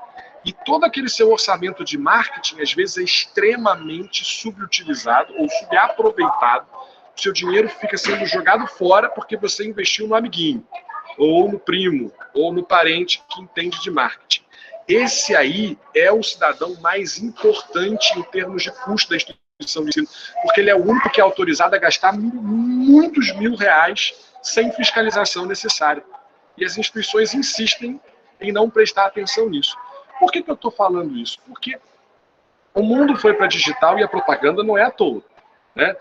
e todo aquele seu orçamento de marketing, às vezes, é extremamente subutilizado ou subaproveitado. O seu dinheiro fica sendo jogado fora porque você investiu no amiguinho, ou no primo, ou no parente que entende de marketing. Esse aí é o cidadão mais importante em termos de custo da instituição de ensino, porque ele é o único que é autorizado a gastar muitos R$1.000 sem fiscalização necessária. E as instituições insistem em não prestar atenção nisso. Por que eu estou falando isso? Porque o mundo foi para digital e a propaganda não é à toa. Né?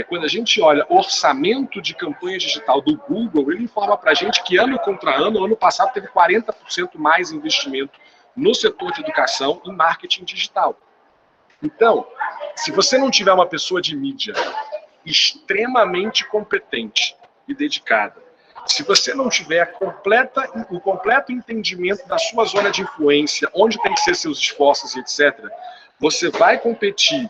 Quando a gente olha orçamento de campanha digital do Google, ele informa para a gente que ano contra ano passado teve 40% mais investimento no setor de educação em marketing digital. Então, se você não tiver uma pessoa de mídia extremamente competente e dedicada, se você não tiver o completo entendimento da sua zona de influência, onde tem que ser seus esforços e etc., você vai competir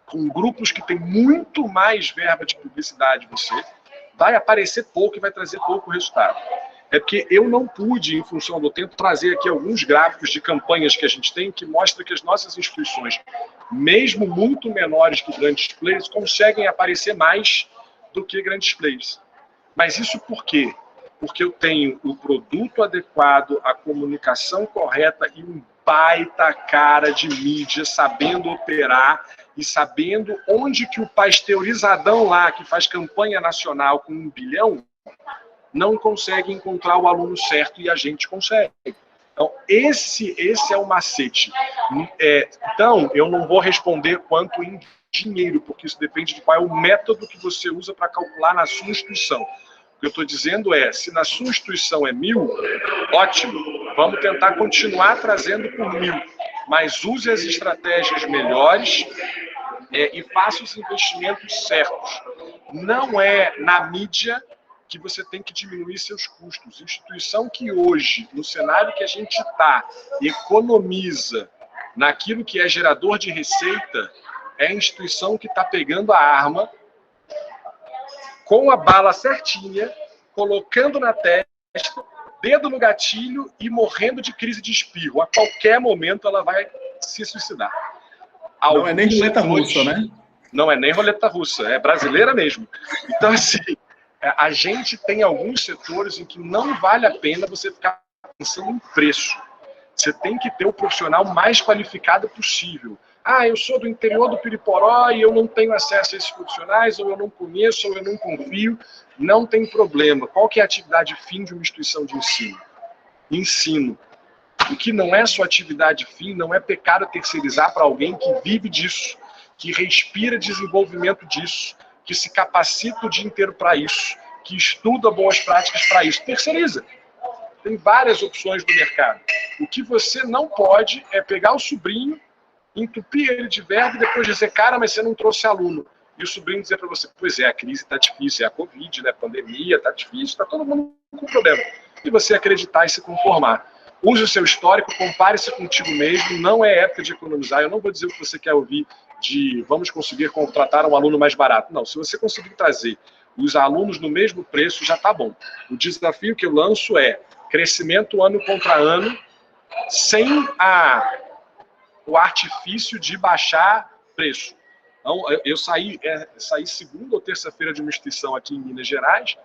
com grupos que têm muito mais verba de publicidade, você vai aparecer pouco e vai trazer pouco resultado. É porque eu não pude, em função do tempo, trazer aqui alguns gráficos de campanhas que a gente tem que mostra que as nossas instituições, mesmo muito menores que grandes players, conseguem aparecer mais do que grandes players. Mas isso por quê? Porque eu tenho o produto adequado, a comunicação correta e um baita cara de mídia, sabendo operar e sabendo onde que o pasteurizadão lá, que faz campanha nacional com 1 bilhão, não consegue encontrar o aluno certo e a gente consegue. Então, esse é o macete. Então, eu não vou responder quanto em dinheiro, porque isso depende de qual é o método que você usa para calcular na sua instituição. O que eu estou dizendo é, se na sua instituição é 1.000, ótimo, vamos tentar continuar trazendo por 1.000, mas use as estratégias melhores e faça os investimentos certos. Não é na mídia que você tem que diminuir seus custos. Instituição que hoje, no cenário que a gente está, economiza naquilo que é gerador de receita, é a instituição que está pegando a arma com a bala certinha, colocando na testa, dedo no gatilho e morrendo de crise de espirro. A qualquer momento ela vai se suicidar. Não é nem roleta russa, né? Não é nem roleta russa, é brasileira mesmo. Então, assim, a gente tem alguns setores em que não vale a pena você ficar pensando em preço. Você tem que ter o profissional mais qualificado possível. Eu sou do interior do Piriporó e eu não tenho acesso a esses profissionais, ou eu não conheço, ou eu não confio. Não tem problema. Qual que é a atividade fim de uma instituição de ensino? Ensino. O que não é sua atividade fim, não é pecado terceirizar para alguém que vive disso, que respira desenvolvimento disso, que se capacita o dia inteiro para isso, que estuda boas práticas para isso. Terceiriza. Tem várias opções no mercado. O que você não pode é pegar o sobrinho, entupir ele de verba e depois dizer, cara, mas você não trouxe aluno. E o sobrinho dizer para você, pois é, a crise está difícil, é a Covid, né, a pandemia, está difícil, está todo mundo com problema. E você acreditar e se conformar. Use o seu histórico, compare-se contigo mesmo, não é época de economizar. Eu não vou dizer o que você quer ouvir de vamos conseguir contratar um aluno mais barato. Não, se você conseguir trazer os alunos no mesmo preço, já está bom. O desafio que eu lanço é crescimento ano contra ano, sem o artifício de baixar preço. Então, eu saí segunda ou terça-feira de uma instituição aqui em Minas Gerais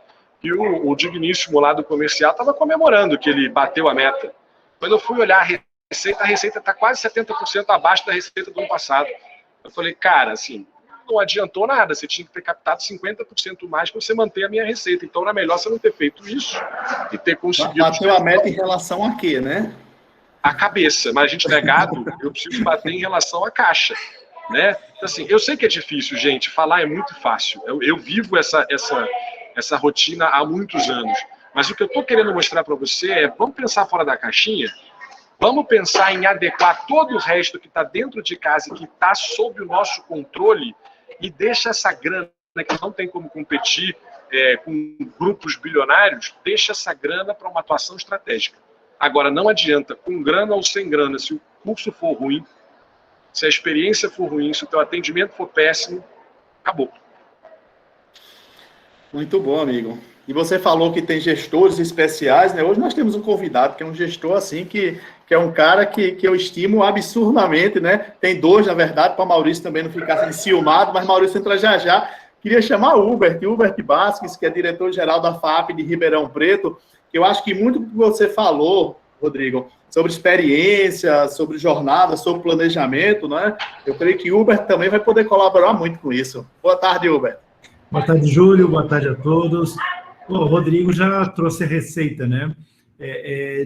e o digníssimo lá do comercial estava comemorando que ele bateu a meta. Quando eu fui olhar a receita está quase 70% abaixo da receita do ano passado. Eu falei, cara, assim, não adiantou nada, você tinha que ter captado 50% mais para você manter a minha receita. Então, era melhor você não ter feito isso e ter conseguido... Bateu a meta em relação a quê, né? A cabeça, mas a gente não é gado, eu preciso bater em relação à caixa, né? Então, assim, eu sei que é difícil, gente, falar é muito fácil. Eu vivo essa rotina há muitos anos. Mas o que eu estou querendo mostrar para você é, vamos pensar fora da caixinha, vamos pensar em adequar todo o resto que está dentro de casa e que está sob o nosso controle e deixa essa grana que não tem como competir com grupos bilionários, deixa essa grana para uma atuação estratégica. Agora, não adianta, com grana ou sem grana, se o curso for ruim, se a experiência for ruim, se o teu atendimento for péssimo, acabou. Muito bom, amigo. E você falou que tem gestores especiais, né? Hoje nós temos um convidado que é um gestor assim, que é um cara que eu estimo absurdamente, né? Tem dois, na verdade, para Maurício também não ficar enciumado, mas Maurício entra já. Queria chamar o Hubert Basques, que é diretor-geral da FAP de Ribeirão Preto. Eu acho que muito do que você falou, Rodrigo, sobre experiência, sobre jornada, sobre planejamento, né? Eu creio que o Hubert também vai poder colaborar muito com isso. Boa tarde, Hubert. Boa tarde, Júlio. Boa tarde a todos. O Rodrigo já trouxe a receita, né?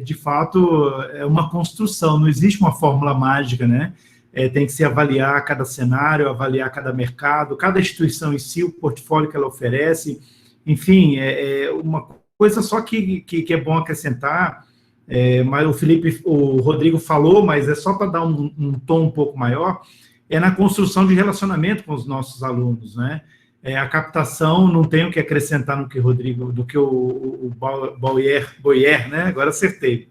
De fato, é uma construção, não existe uma fórmula mágica, né? Tem que se avaliar cada cenário, avaliar cada mercado, cada instituição em si, o portfólio que ela oferece. Enfim, uma coisa só que é bom acrescentar, mas o Rodrigo falou, mas é só para dar um tom um pouco maior, é na construção de relacionamento com os nossos alunos, né? A captação, não tenho que acrescentar no que o Boyer, né? Agora acertei.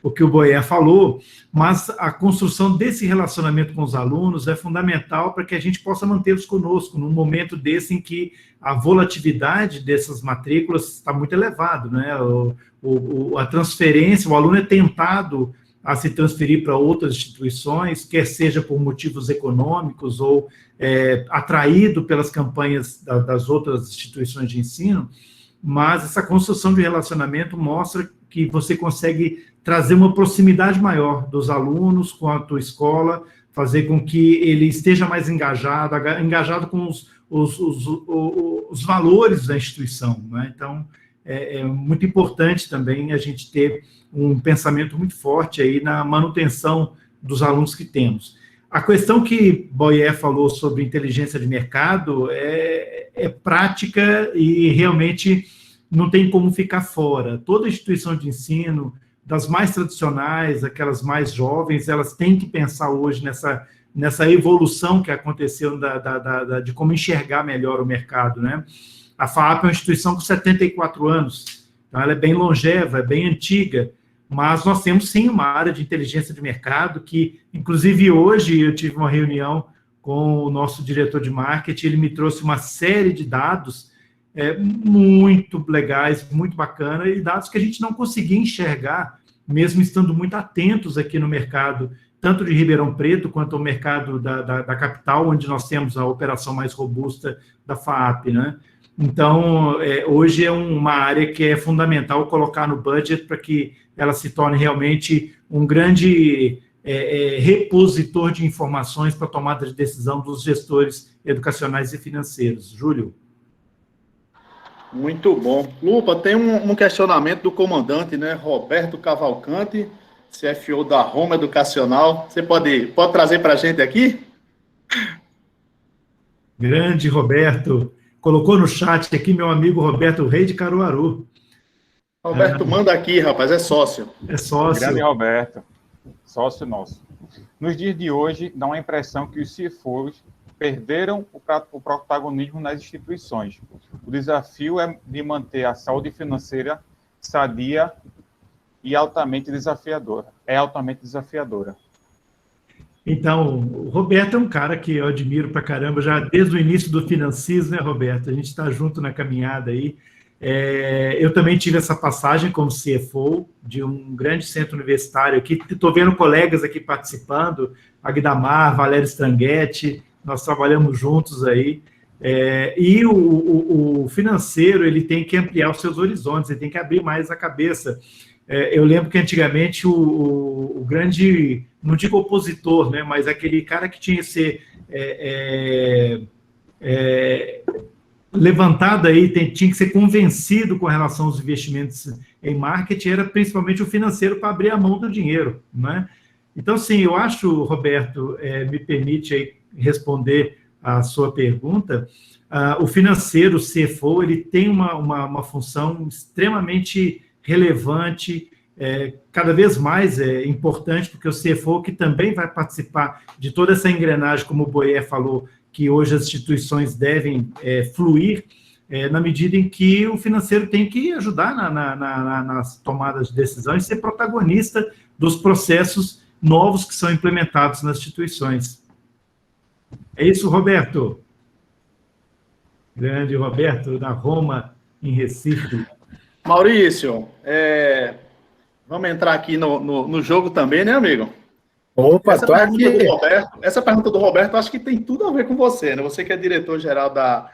O que o Boyer falou, mas a construção desse relacionamento com os alunos é fundamental para que a gente possa mantê-los conosco num momento desse em que a volatilidade dessas matrículas está muito elevada, né? A transferência, o aluno é tentado a se transferir para outras instituições, quer seja por motivos econômicos ou atraído pelas campanhas das outras instituições de ensino, mas essa construção de relacionamento mostra que você consegue trazer uma proximidade maior dos alunos com a tua escola, fazer com que ele esteja mais engajado com os valores da instituição, né? Então, é muito importante também a gente ter um pensamento muito forte aí na manutenção dos alunos que temos. A questão que Boyer falou sobre inteligência de mercado é prática e realmente não tem como ficar fora. Toda instituição de ensino, das mais tradicionais, aquelas mais jovens, elas têm que pensar hoje nessa evolução que aconteceu de como enxergar melhor o mercado, né? A FAP é uma instituição com 74 anos, então ela é bem longeva, é bem antiga, mas nós temos, sim, uma área de inteligência de mercado que, inclusive, hoje eu tive uma reunião com o nosso diretor de marketing, ele me trouxe uma série de dados muito legais, muito bacana, e dados que a gente não conseguia enxergar, mesmo estando muito atentos aqui no mercado, tanto de Ribeirão Preto, quanto ao mercado da capital, onde nós temos a operação mais robusta da FAAP, né? Então, hoje é uma área que é fundamental colocar no budget para que ela se torne realmente um grande repositor de informações para a tomada de decisão dos gestores educacionais e financeiros. Júlio? Muito bom. Lupa, tem um questionamento do comandante, né? Roberto Cavalcante, CFO da Roma Educacional. Você pode trazer para a gente aqui? Grande Roberto. Colocou no chat aqui meu amigo Roberto, rei de Caruaru. Roberto, manda aqui, rapaz, é sócio. É sócio. Grande Roberto, sócio nosso. Nos dias de hoje, dá uma impressão que os CFOs perderam o protagonismo nas instituições. O desafio é de manter a saúde financeira sadia e altamente desafiadora. É altamente desafiadora. Então, o Roberto é um cara que eu admiro pra caramba, já desde o início do Financis, né, Roberto? A gente está junto na caminhada aí. Eu também tive essa passagem como CFO de um grande centro universitário aqui. Estou vendo colegas aqui participando, Agdamar, Valério Stranghetti, nós trabalhamos juntos aí, e o financeiro, ele tem que ampliar os seus horizontes, ele tem que abrir mais a cabeça. Eu lembro que antigamente o grande, não digo opositor, né, mas aquele cara que tinha que ser levantado aí, tinha que ser convencido com relação aos investimentos em marketing, era principalmente o financeiro para abrir a mão do dinheiro, né? Então, sim, eu acho, Roberto, me permite aí responder a sua pergunta, o financeiro, o CFO, ele tem uma função extremamente relevante, cada vez mais importante, porque o CFO que também vai participar de toda essa engrenagem, como o Boyer falou, que hoje as instituições devem fluir, na medida em que o financeiro tem que ajudar nas tomadas de decisões e ser protagonista dos processos novos que são implementados nas instituições. É isso, Roberto. Grande Roberto, da Roma, em Recife. Maurício, vamos entrar aqui no jogo também, né, amigo? Opa, essa pergunta do Roberto, acho que tem tudo a ver com você, né? Você que é diretor-geral da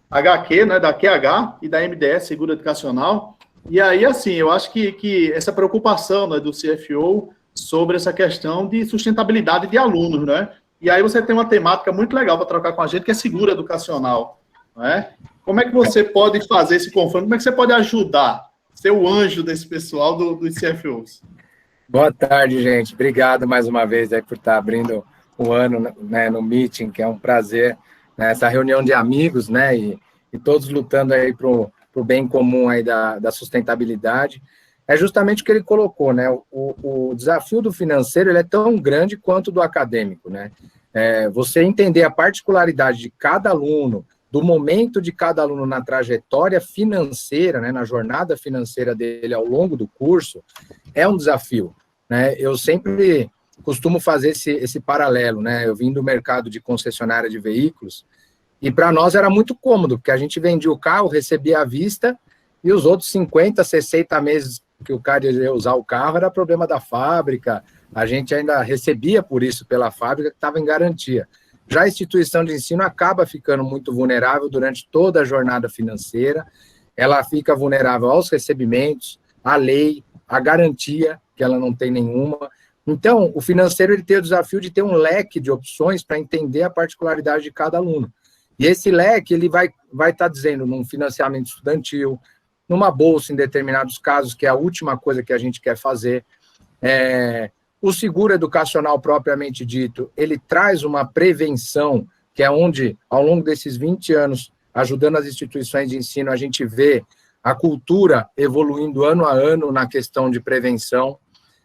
HQ, né, da QH e da MDS, Seguro Educacional. E aí, assim, eu acho que essa preocupação, né, do CFO sobre essa questão de sustentabilidade de alunos, né? E aí você tem uma temática muito legal para trocar com a gente, que é seguro educacional, né? Como é que você pode fazer esse confronto? Como é que você pode ajudar, ser o anjo desse pessoal dos CFOs? Boa tarde, gente. Obrigado mais uma vez aí por estar abrindo o ano, né, no meeting, que é um prazer, né, essa reunião de amigos, né, e todos lutando aí pro bem comum aí da sustentabilidade. É justamente o que ele colocou, né? O desafio do financeiro, ele é tão grande quanto do acadêmico, né? Você entender a particularidade de cada aluno, do momento de cada aluno na trajetória financeira, né, na jornada financeira dele ao longo do curso, é um desafio, né? Eu sempre costumo fazer esse paralelo, né? Eu vim do mercado de concessionária de veículos e para nós era muito cômodo, porque a gente vendia o carro, recebia à vista e os outros 50, 60 meses que o cara ia usar o carro era problema da fábrica, a gente ainda recebia por isso pela fábrica que estava em garantia. Já a instituição de ensino acaba ficando muito vulnerável durante toda a jornada financeira, ela fica vulnerável aos recebimentos, à lei, à garantia, que ela não tem nenhuma. Então, o financeiro ele tem o desafio de ter um leque de opções para entender a particularidade de cada aluno. E esse leque ele vai estar dizendo num financiamento estudantil, numa bolsa em determinados casos, que é a última coisa que a gente quer fazer. O seguro educacional propriamente dito, ele traz uma prevenção, que é onde, ao longo desses 20 anos, ajudando as instituições de ensino, a gente vê a cultura evoluindo ano a ano na questão de prevenção,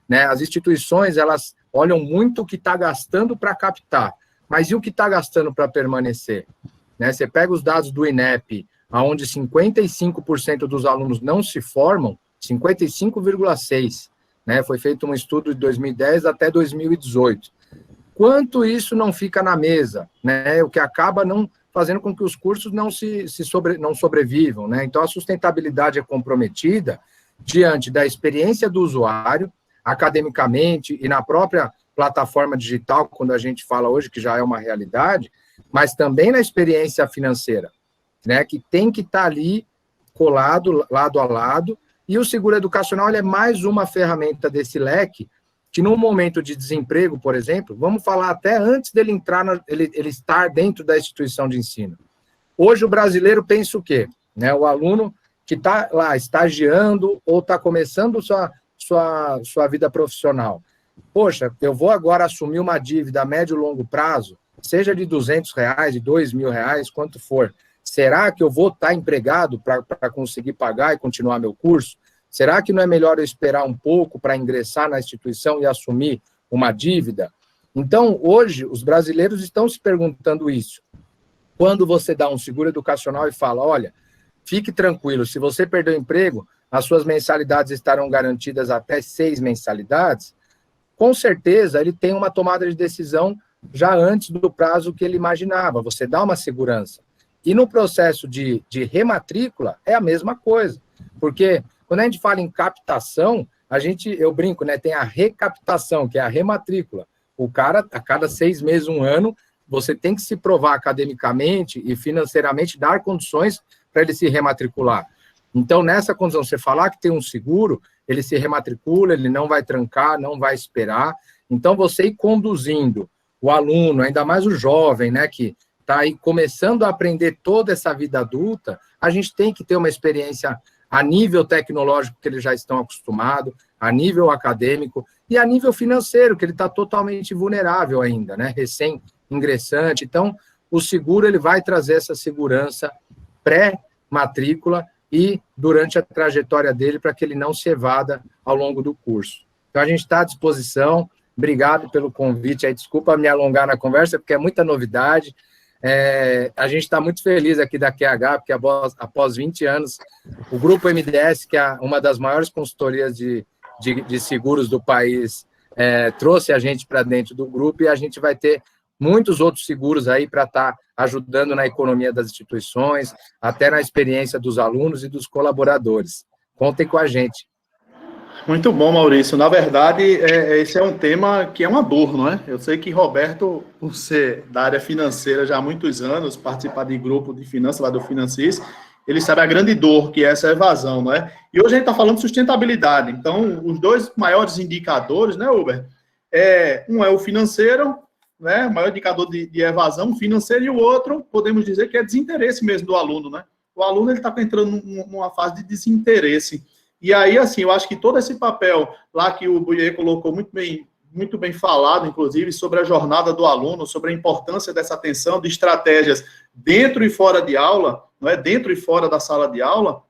né? As instituições, elas olham muito o que está gastando para captar, mas e o que está gastando para permanecer? Né? Você pega os dados do INEP, onde 55% dos alunos não se formam, 55,6%, né? Foi feito um estudo de 2010 até 2018. Quanto isso não fica na mesa, né? O que acaba não fazendo com que os cursos não sobrevivam, né? Então, a sustentabilidade é comprometida diante da experiência do usuário, academicamente e na própria plataforma digital, quando a gente fala hoje, que já é uma realidade, mas também na experiência financeira, né? Que tem que estar ali colado, lado a lado, e o seguro educacional ele é mais uma ferramenta desse leque, que num momento de desemprego, por exemplo, vamos falar até antes dele entrar, ele estar dentro da instituição de ensino. Hoje o brasileiro pensa o quê? Né, o aluno que está lá estagiando ou está começando sua vida profissional. Poxa, eu vou agora assumir uma dívida a médio e longo prazo, seja de R$200, de R$2.000, quanto for. Será que eu vou estar empregado para conseguir pagar e continuar meu curso? Será que não é melhor eu esperar um pouco para ingressar na instituição e assumir uma dívida? Então, hoje, os brasileiros estão se perguntando isso. Quando você dá um seguro educacional e fala, olha, fique tranquilo, se você perder o emprego, as suas mensalidades estarão garantidas até 6 mensalidades, com certeza ele tem uma tomada de decisão já antes do prazo que ele imaginava. Você dá uma segurança. E no processo de rematrícula, é a mesma coisa. Porque quando a gente fala em captação, eu brinco, né? Tem a recaptação, que é a rematrícula. O cara, a cada 6 meses, 1 ano, você tem que se provar academicamente e financeiramente, dar condições para ele se rematricular. Então, nessa condição, você falar que tem um seguro, ele se rematricula, ele não vai trancar, não vai esperar. Então, você ir conduzindo o aluno, ainda mais o jovem, né, que está aí começando a aprender toda essa vida adulta, a gente tem que ter uma experiência a nível tecnológico, que eles já estão acostumados, a nível acadêmico e a nível financeiro, que ele está totalmente vulnerável ainda, né, recém-ingressante. Então, o seguro ele vai trazer essa segurança pré-matrícula e durante a trajetória dele, para que ele não se evada ao longo do curso. Então, a gente está à disposição. Obrigado pelo convite. Aí, desculpa me alongar na conversa, porque é muita novidade. A gente está muito feliz aqui da QH, porque após 20 anos, o Grupo MDS, que é uma das maiores consultorias de seguros do país, trouxe a gente para dentro do grupo, e a gente vai ter muitos outros seguros aí para estar ajudando na economia das instituições, até na experiência dos alunos e dos colaboradores. Contem com a gente. Muito bom, Maurício. Na verdade, esse é um tema que é uma dor, não é? Eu sei que Roberto, por ser da área financeira já há muitos anos, participar de grupo de finanças lá do Financis, ele sabe a grande dor que é essa evasão, não é? E hoje a gente está falando de sustentabilidade. Então, os dois maiores indicadores, né, Uber? Um é o financeiro, né? O maior indicador de evasão financeira, e o outro, podemos dizer que é desinteresse mesmo do aluno, né? O aluno está entrando numa fase de desinteresse. E aí, assim, eu acho que todo esse papel lá que o Buiê colocou muito bem falado, inclusive, sobre a jornada do aluno, sobre a importância dessa atenção de estratégias dentro e fora de aula, não é? Dentro e fora da sala de aula.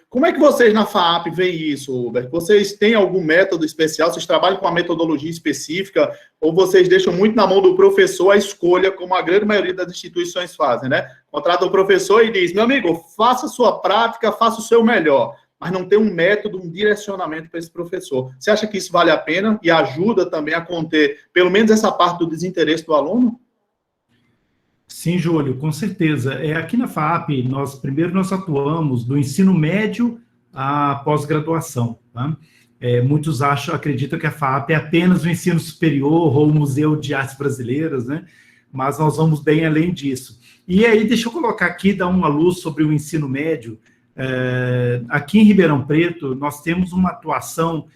Como é que vocês na FAAP veem isso, Uber? Vocês têm algum método especial? Vocês trabalham com uma metodologia específica? Ou vocês deixam muito na mão do professor a escolha, como a grande maioria das instituições fazem, né? Contrata o professor e diz, meu amigo, faça a sua prática, faça o seu melhor. Mas não tem um método, um direcionamento para esse professor. Você acha que isso vale a pena e ajuda também a conter, pelo menos, essa parte do desinteresse do aluno? Sim, Júlio, com certeza. Aqui na FAAP, nós atuamos do ensino médio à pós-graduação. Tá? Muitos acreditam que a FAAP é apenas o ensino superior ou o Museu de Artes Brasileiras, né? Mas nós vamos bem além disso. E aí, deixa eu colocar aqui, dar uma luz sobre o ensino médio. Aqui em Ribeirão Preto, nós temos uma atuação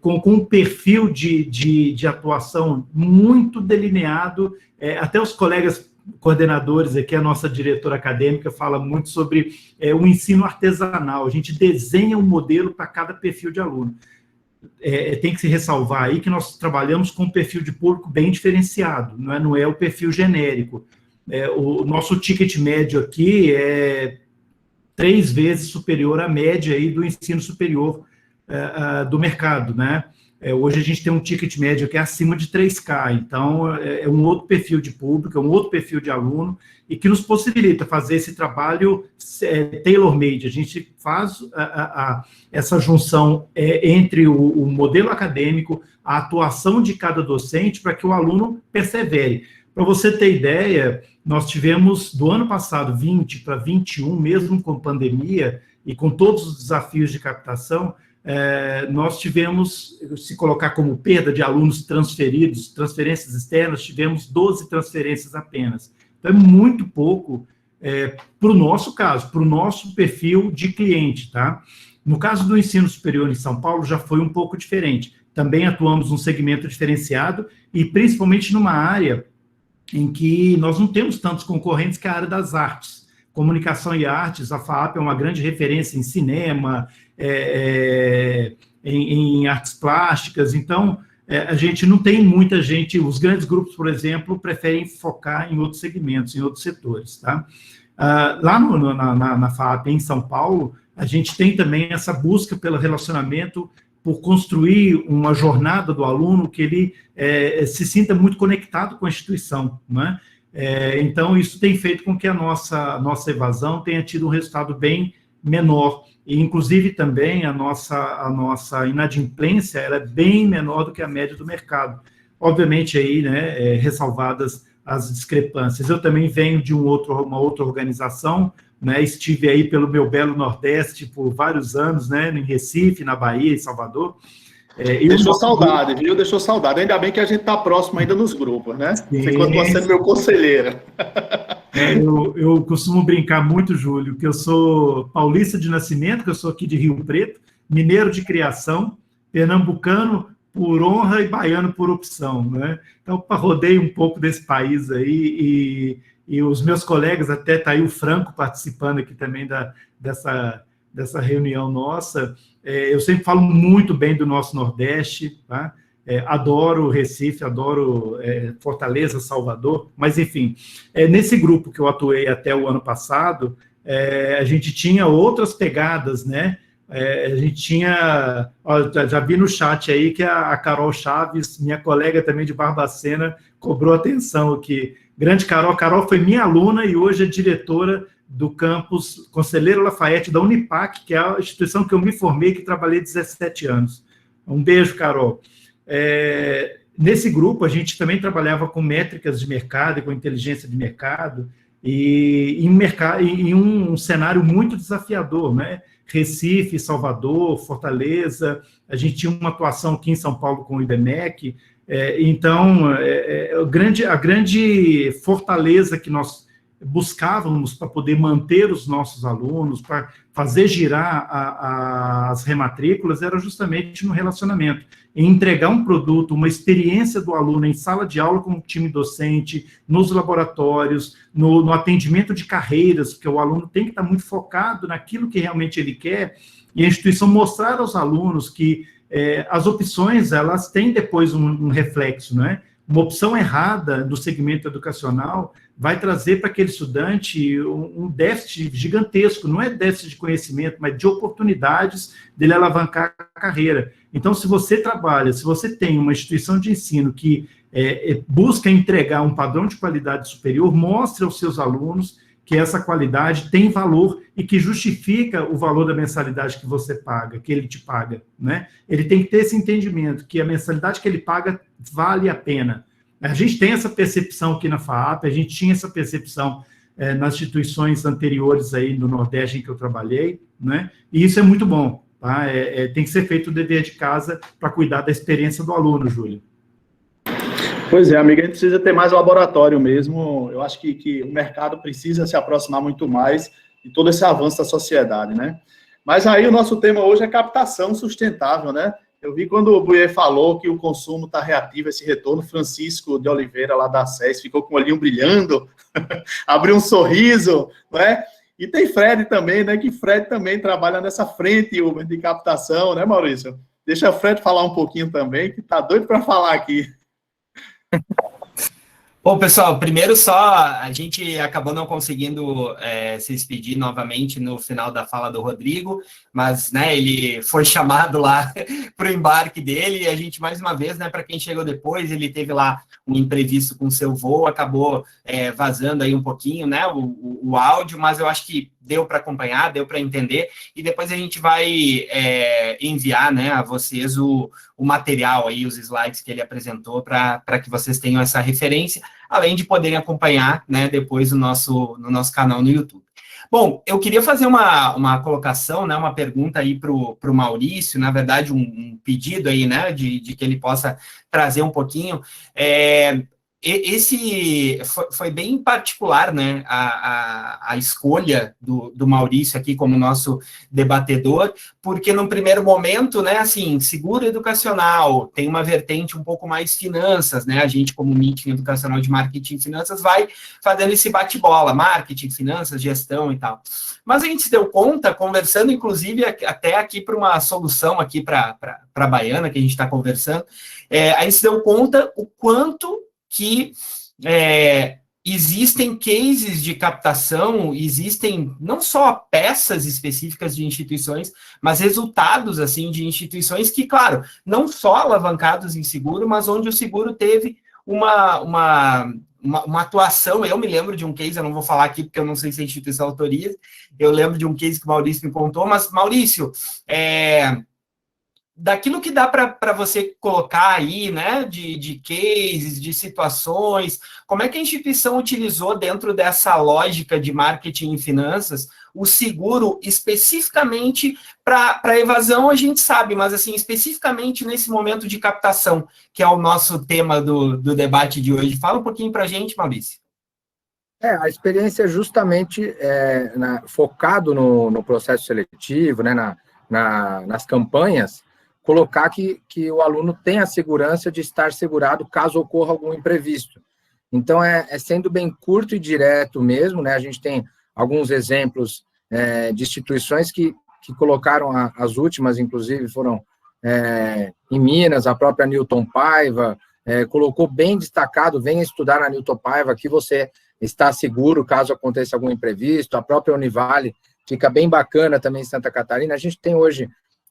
com um perfil de atuação muito delineado, até os colegas coordenadores aqui, a nossa diretora acadêmica fala muito sobre o ensino artesanal. A gente desenha um modelo para cada perfil de aluno. Tem que se ressalvar aí que nós trabalhamos com um perfil de público bem diferenciado, não é o perfil genérico. O nosso ticket médio aqui é 3 vezes superior à média aí do ensino superior do mercado, né? Hoje a gente tem um ticket médio que é acima de 3K, então é um outro perfil de público, é um outro perfil de aluno, e que nos possibilita fazer esse trabalho tailor-made. A gente faz essa junção entre o modelo acadêmico, a atuação de cada docente, para que o aluno persevere. Para você ter ideia, nós tivemos, do ano passado, 20 para 21, mesmo com pandemia e com todos os desafios de captação, nós tivemos, se colocar como perda de alunos transferidos, transferências externas, tivemos 12 transferências apenas. Então, é muito pouco para o nosso caso, para o nosso perfil de cliente, tá? No caso do ensino superior em São Paulo, já foi um pouco diferente. Também atuamos num segmento diferenciado e principalmente numa área em que nós não temos tantos concorrentes que a área das artes. Comunicação e artes, a FAAP é uma grande referência em cinema, em artes plásticas, então a gente não tem muita gente, os grandes grupos, por exemplo, preferem focar em outros segmentos, em outros setores. Tá? Lá na FAAP, em São Paulo, a gente tem também essa busca pelo relacionamento, por construir uma jornada do aluno que ele se sinta muito conectado com a instituição, né? Então, isso tem feito com que a nossa evasão tenha tido um resultado bem menor, e inclusive também a nossa inadimplência ela é bem menor do que a média do mercado. Obviamente, aí, né, ressalvadas as discrepâncias. Eu também venho de uma outra organização, né, estive aí pelo meu belo Nordeste por vários anos, né, em Recife, na Bahia, em Salvador, Deixou saudade, viu? Deixou saudade. Ainda bem que a gente está próximo ainda nos grupos, né? Você continua sendo meu conselheiro. Eu costumo brincar muito, Júlio, que eu sou paulista de nascimento, que eu sou aqui de Rio Preto, mineiro de criação, pernambucano por honra e baiano por opção, né? Então, rodei um pouco desse país aí e os meus colegas, até tá aí o Franco participando aqui também dessa reunião nossa. Eu sempre falo muito bem do nosso Nordeste, tá? Adoro Recife, adoro Fortaleza, Salvador, mas, enfim, nesse grupo que eu atuei até o ano passado, a gente tinha outras pegadas, né? A gente tinha, já vi no chat aí que a Carol Chaves, minha colega também de Barbacena, cobrou atenção aqui. Grande Carol foi minha aluna e hoje é diretora do campus Conselheiro Lafayette da Unipac, que é a instituição que eu me formei, que trabalhei 17 anos. Um beijo, Carol. Nesse grupo, a gente também trabalhava com métricas de mercado e com inteligência de mercado, e em um cenário muito desafiador, né? Recife, Salvador, Fortaleza, a gente tinha uma atuação aqui em São Paulo com o IBMEC, então, a grande fortaleza que nós buscávamos para poder manter os nossos alunos, para fazer girar as rematrículas, era justamente no relacionamento, em entregar um produto, uma experiência do aluno em sala de aula com o time docente, nos laboratórios, no atendimento de carreiras, porque o aluno tem que estar muito focado naquilo que realmente ele quer, e a instituição mostrar aos alunos que as opções, elas têm depois um reflexo, né? Uma opção errada do segmento educacional vai trazer para aquele estudante um déficit gigantesco, não é déficit de conhecimento, mas de oportunidades dele alavancar a carreira. Então, se você tem uma instituição de ensino que busca entregar um padrão de qualidade superior, mostre aos seus alunos que essa qualidade tem valor e que justifica o valor da mensalidade que você paga, que ele te paga, né? Ele tem que ter esse entendimento, que a mensalidade que ele paga vale a pena. A gente tem essa percepção aqui na FAAP, a gente tinha essa percepção nas instituições anteriores aí do Nordeste em que eu trabalhei, né? E isso é muito bom, tá? Tem que ser feito o dever de casa para cuidar da experiência do aluno, Júlio. Pois é, amiga, a gente precisa ter mais laboratório mesmo. Eu acho que o mercado precisa se aproximar muito mais de todo esse avanço da sociedade, né? Mas aí o nosso tema hoje é captação sustentável, né? Eu vi quando o Buiê falou que o consumo está reativo, esse retorno, Francisco de Oliveira, lá da SES, ficou com o olhinho brilhando, abriu um sorriso, né? E tem Fred também, né? Que Fred também trabalha nessa frente de captação, né, Maurício? Deixa o Fred falar um pouquinho também, que tá doido para falar aqui. Bom, pessoal, primeiro só, a gente acabou não conseguindo se despedir novamente no final da fala do Rodrigo, mas, né, ele foi chamado lá para o embarque dele, e a gente, mais uma vez, né, para quem chegou depois, ele teve lá um imprevisto com o seu voo, acabou vazando aí um pouquinho, né, o áudio, mas eu acho que deu para acompanhar, deu para entender, e depois a gente vai enviar, né, a vocês o material aí, os slides que ele apresentou, para que vocês tenham essa referência, além de poderem acompanhar, né, depois no nosso canal no YouTube. Bom, eu queria fazer uma colocação, né, uma pergunta aí para o Maurício, na verdade, um pedido aí, né, de que ele possa trazer um pouquinho. Esse foi bem particular, né, a escolha do Maurício aqui como nosso debatedor, porque no primeiro momento, né, assim, seguro educacional, tem uma vertente um pouco mais finanças, né, a gente como meeting educacional de marketing e finanças vai fazendo esse bate-bola, marketing, finanças, gestão e tal. Mas a gente se deu conta, conversando, inclusive, até aqui para uma solução aqui para a Baiana, que a gente está conversando, a gente se deu conta o quanto que existem cases de captação, existem não só peças específicas de instituições, mas resultados, assim, de instituições que, claro, não só alavancados em seguro, mas onde o seguro teve uma atuação. Eu me lembro de um case, eu não vou falar aqui porque eu não sei se a instituição autoriza, eu lembro de um case que o Maurício me contou, mas, Maurício, daquilo que dá para você colocar aí, né, de cases, de situações, como é que a instituição utilizou dentro dessa lógica de marketing e finanças o seguro especificamente para evasão, a gente sabe, mas assim, especificamente nesse momento de captação, que é o nosso tema do debate de hoje. Fala um pouquinho para a gente, Maurício. A experiência é justamente focado no processo seletivo, né, nas campanhas, colocar que o aluno tem a segurança de estar segurado caso ocorra algum imprevisto. Então, sendo bem curto e direto mesmo, né, a gente tem alguns exemplos de instituições que colocaram, as últimas, inclusive, foram em Minas, a própria Newton Paiva, colocou bem destacado, venha estudar na Newton Paiva, que você está seguro caso aconteça algum imprevisto. A própria Univale fica bem bacana também em Santa Catarina. A gente tem hoje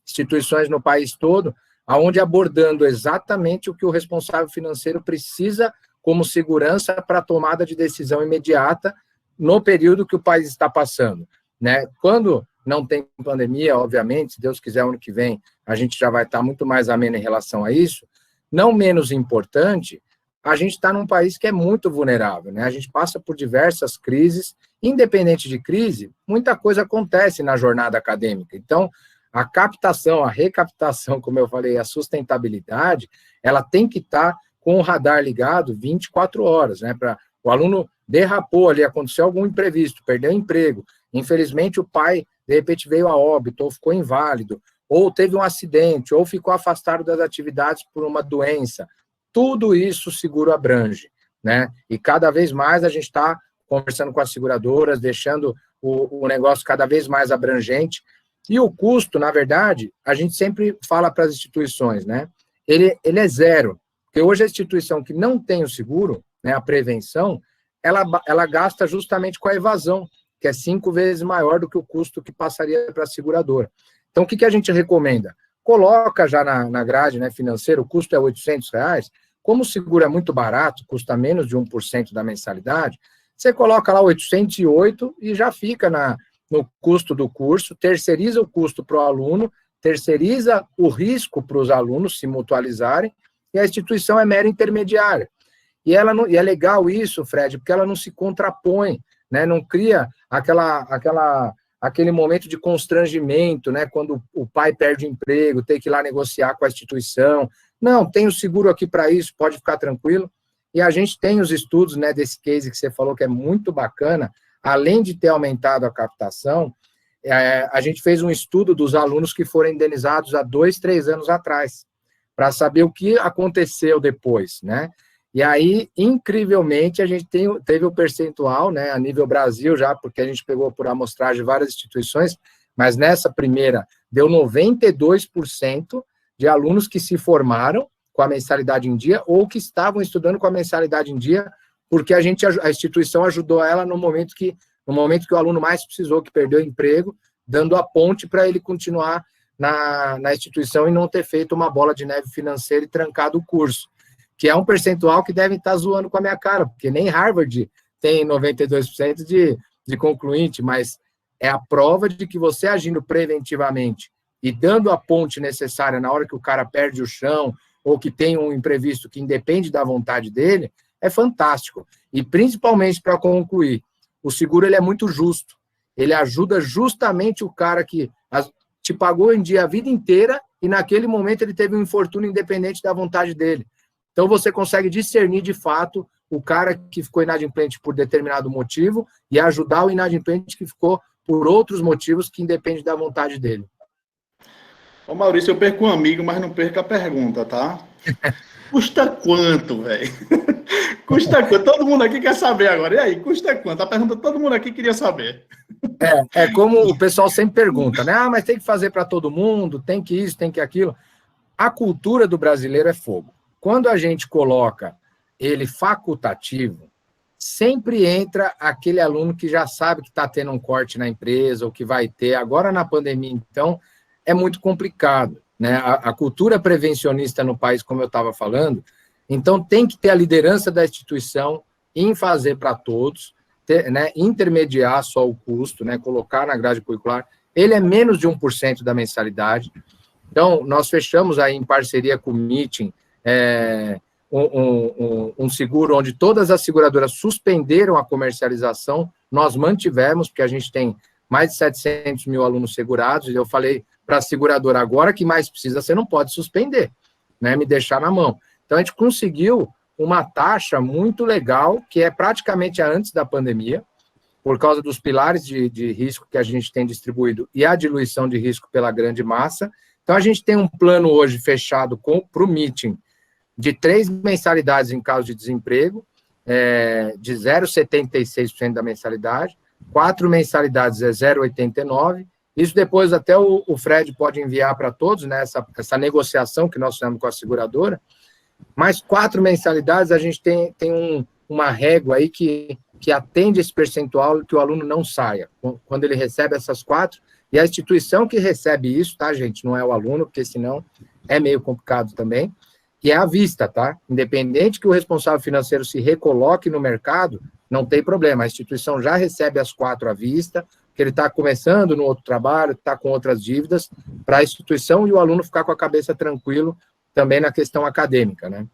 instituições no país todo, onde abordando exatamente o que o responsável financeiro precisa como segurança para a tomada de decisão imediata no período que o país está passando, né? Quando não tem pandemia, obviamente, se Deus quiser, ano que vem, a gente já vai estar muito mais ameno em relação a isso. Não menos importante, a gente está num país que é muito vulnerável, né? A gente passa por diversas crises, independente de crise, muita coisa acontece na jornada acadêmica. Então, a captação, a recaptação, como eu falei, a sustentabilidade, ela tem que estar com o radar ligado 24 horas, né? Para o aluno derrapou ali, aconteceu algum imprevisto, perdeu o emprego, infelizmente o pai, de repente, veio a óbito, ou ficou inválido, ou teve um acidente, ou ficou afastado das atividades por uma doença. Tudo isso o seguro abrange, né? E cada vez mais a gente está conversando com as seguradoras, deixando o negócio cada vez mais abrangente. E o custo, na verdade, a gente sempre fala para as instituições, né? Ele é zero. Porque hoje a instituição que não tem o seguro, né, a prevenção, ela gasta justamente com a evasão, que é 5 vezes maior do que o custo que passaria para a seguradora. Então, o que a gente recomenda? Coloca já na grade, né, financeira, o custo é R$800, como o seguro é muito barato, custa menos de 1% da mensalidade, você coloca lá 808 e já fica no custo do curso, terceiriza o custo para o aluno, terceiriza o risco para os alunos se mutualizarem, e a instituição é mera intermediária. E é legal isso, Fred, porque ela não se contrapõe, né, não cria aquele momento de constrangimento, né, quando o pai perde o emprego, tem que ir lá negociar com a instituição. Não, tem o seguro aqui para isso, pode ficar tranquilo. E a gente tem os estudos, né, desse case que você falou que é muito bacana, além de ter aumentado a captação, a gente fez um estudo dos alunos que foram indenizados há 2, 3 anos atrás, para saber o que aconteceu depois, né? E aí, incrivelmente, a gente teve o percentual, né, a nível Brasil já, porque a gente pegou por amostragem várias instituições, mas nessa primeira deu 92% de alunos que se formaram com a mensalidade em dia ou que estavam estudando com a mensalidade em dia, porque a instituição ajudou ela no momento que o aluno mais precisou, que perdeu o emprego, dando a ponte para ele continuar na instituição e não ter feito uma bola de neve financeira e trancado o curso, que é um percentual que deve estar zoando com a minha cara, porque nem Harvard tem 92% de concluinte, mas é a prova de que você agindo preventivamente e dando a ponte necessária na hora que o cara perde o chão ou que tem um imprevisto que independe da vontade dele, é fantástico. E principalmente para concluir, o seguro ele é muito justo. Ele ajuda justamente o cara que te pagou em dia a vida inteira e naquele momento ele teve um infortúnio independente da vontade dele. Então você consegue discernir de fato o cara que ficou inadimplente por determinado motivo e ajudar o inadimplente que ficou por outros motivos que independem da vontade dele. Ô Maurício, eu perco um amigo, mas não perco a pergunta, tá? Custa quanto, velho? Custa quanto? Todo mundo aqui quer saber agora. E aí, custa quanto? A pergunta todo mundo aqui queria saber. É como o pessoal sempre pergunta, né? Ah, mas tem que fazer para todo mundo, tem que isso, tem que aquilo. A cultura do brasileiro é fogo. Quando a gente coloca ele facultativo, sempre entra aquele aluno que já sabe que está tendo um corte na empresa, ou que vai ter. Agora, na pandemia, então, é muito complicado, né? A cultura prevencionista no país, como eu estava falando, então tem que ter a liderança da instituição em fazer para todos, né, intermediar só o custo, né, colocar na grade curricular. Ele é menos de 1% da mensalidade. Então, nós fechamos aí em parceria com o Meeting um seguro onde todas as seguradoras suspenderam a comercialização, nós mantivemos, porque a gente tem mais de 700 mil alunos segurados, e eu falei para a seguradora, agora que mais precisa, você não pode suspender, né, me deixar na mão. Então, a gente conseguiu uma taxa muito legal, que é praticamente a antes da pandemia, por causa dos pilares de risco que a gente tem distribuído e a diluição de risco pela grande massa. Então, a gente tem um plano hoje fechado para o Meeting de 3 mensalidades em caso de desemprego, de 0,76% da mensalidade, 4 mensalidades é 0,89%. Isso depois até o Fred pode enviar para todos, né, essa negociação que nós fizemos com a seguradora. Mais 4 mensalidades, a gente tem uma régua aí que atende esse percentual que o aluno não saia, quando ele recebe essas 4, e a instituição que recebe isso, tá, gente, não é o aluno, porque senão é meio complicado também, e é à vista, tá? Independente que o responsável financeiro se recoloque no mercado, não tem problema, a instituição já recebe as 4 à vista, que ele está começando no outro trabalho, está com outras dívidas, para a instituição e o aluno ficar com a cabeça tranquilo também na questão acadêmica, né?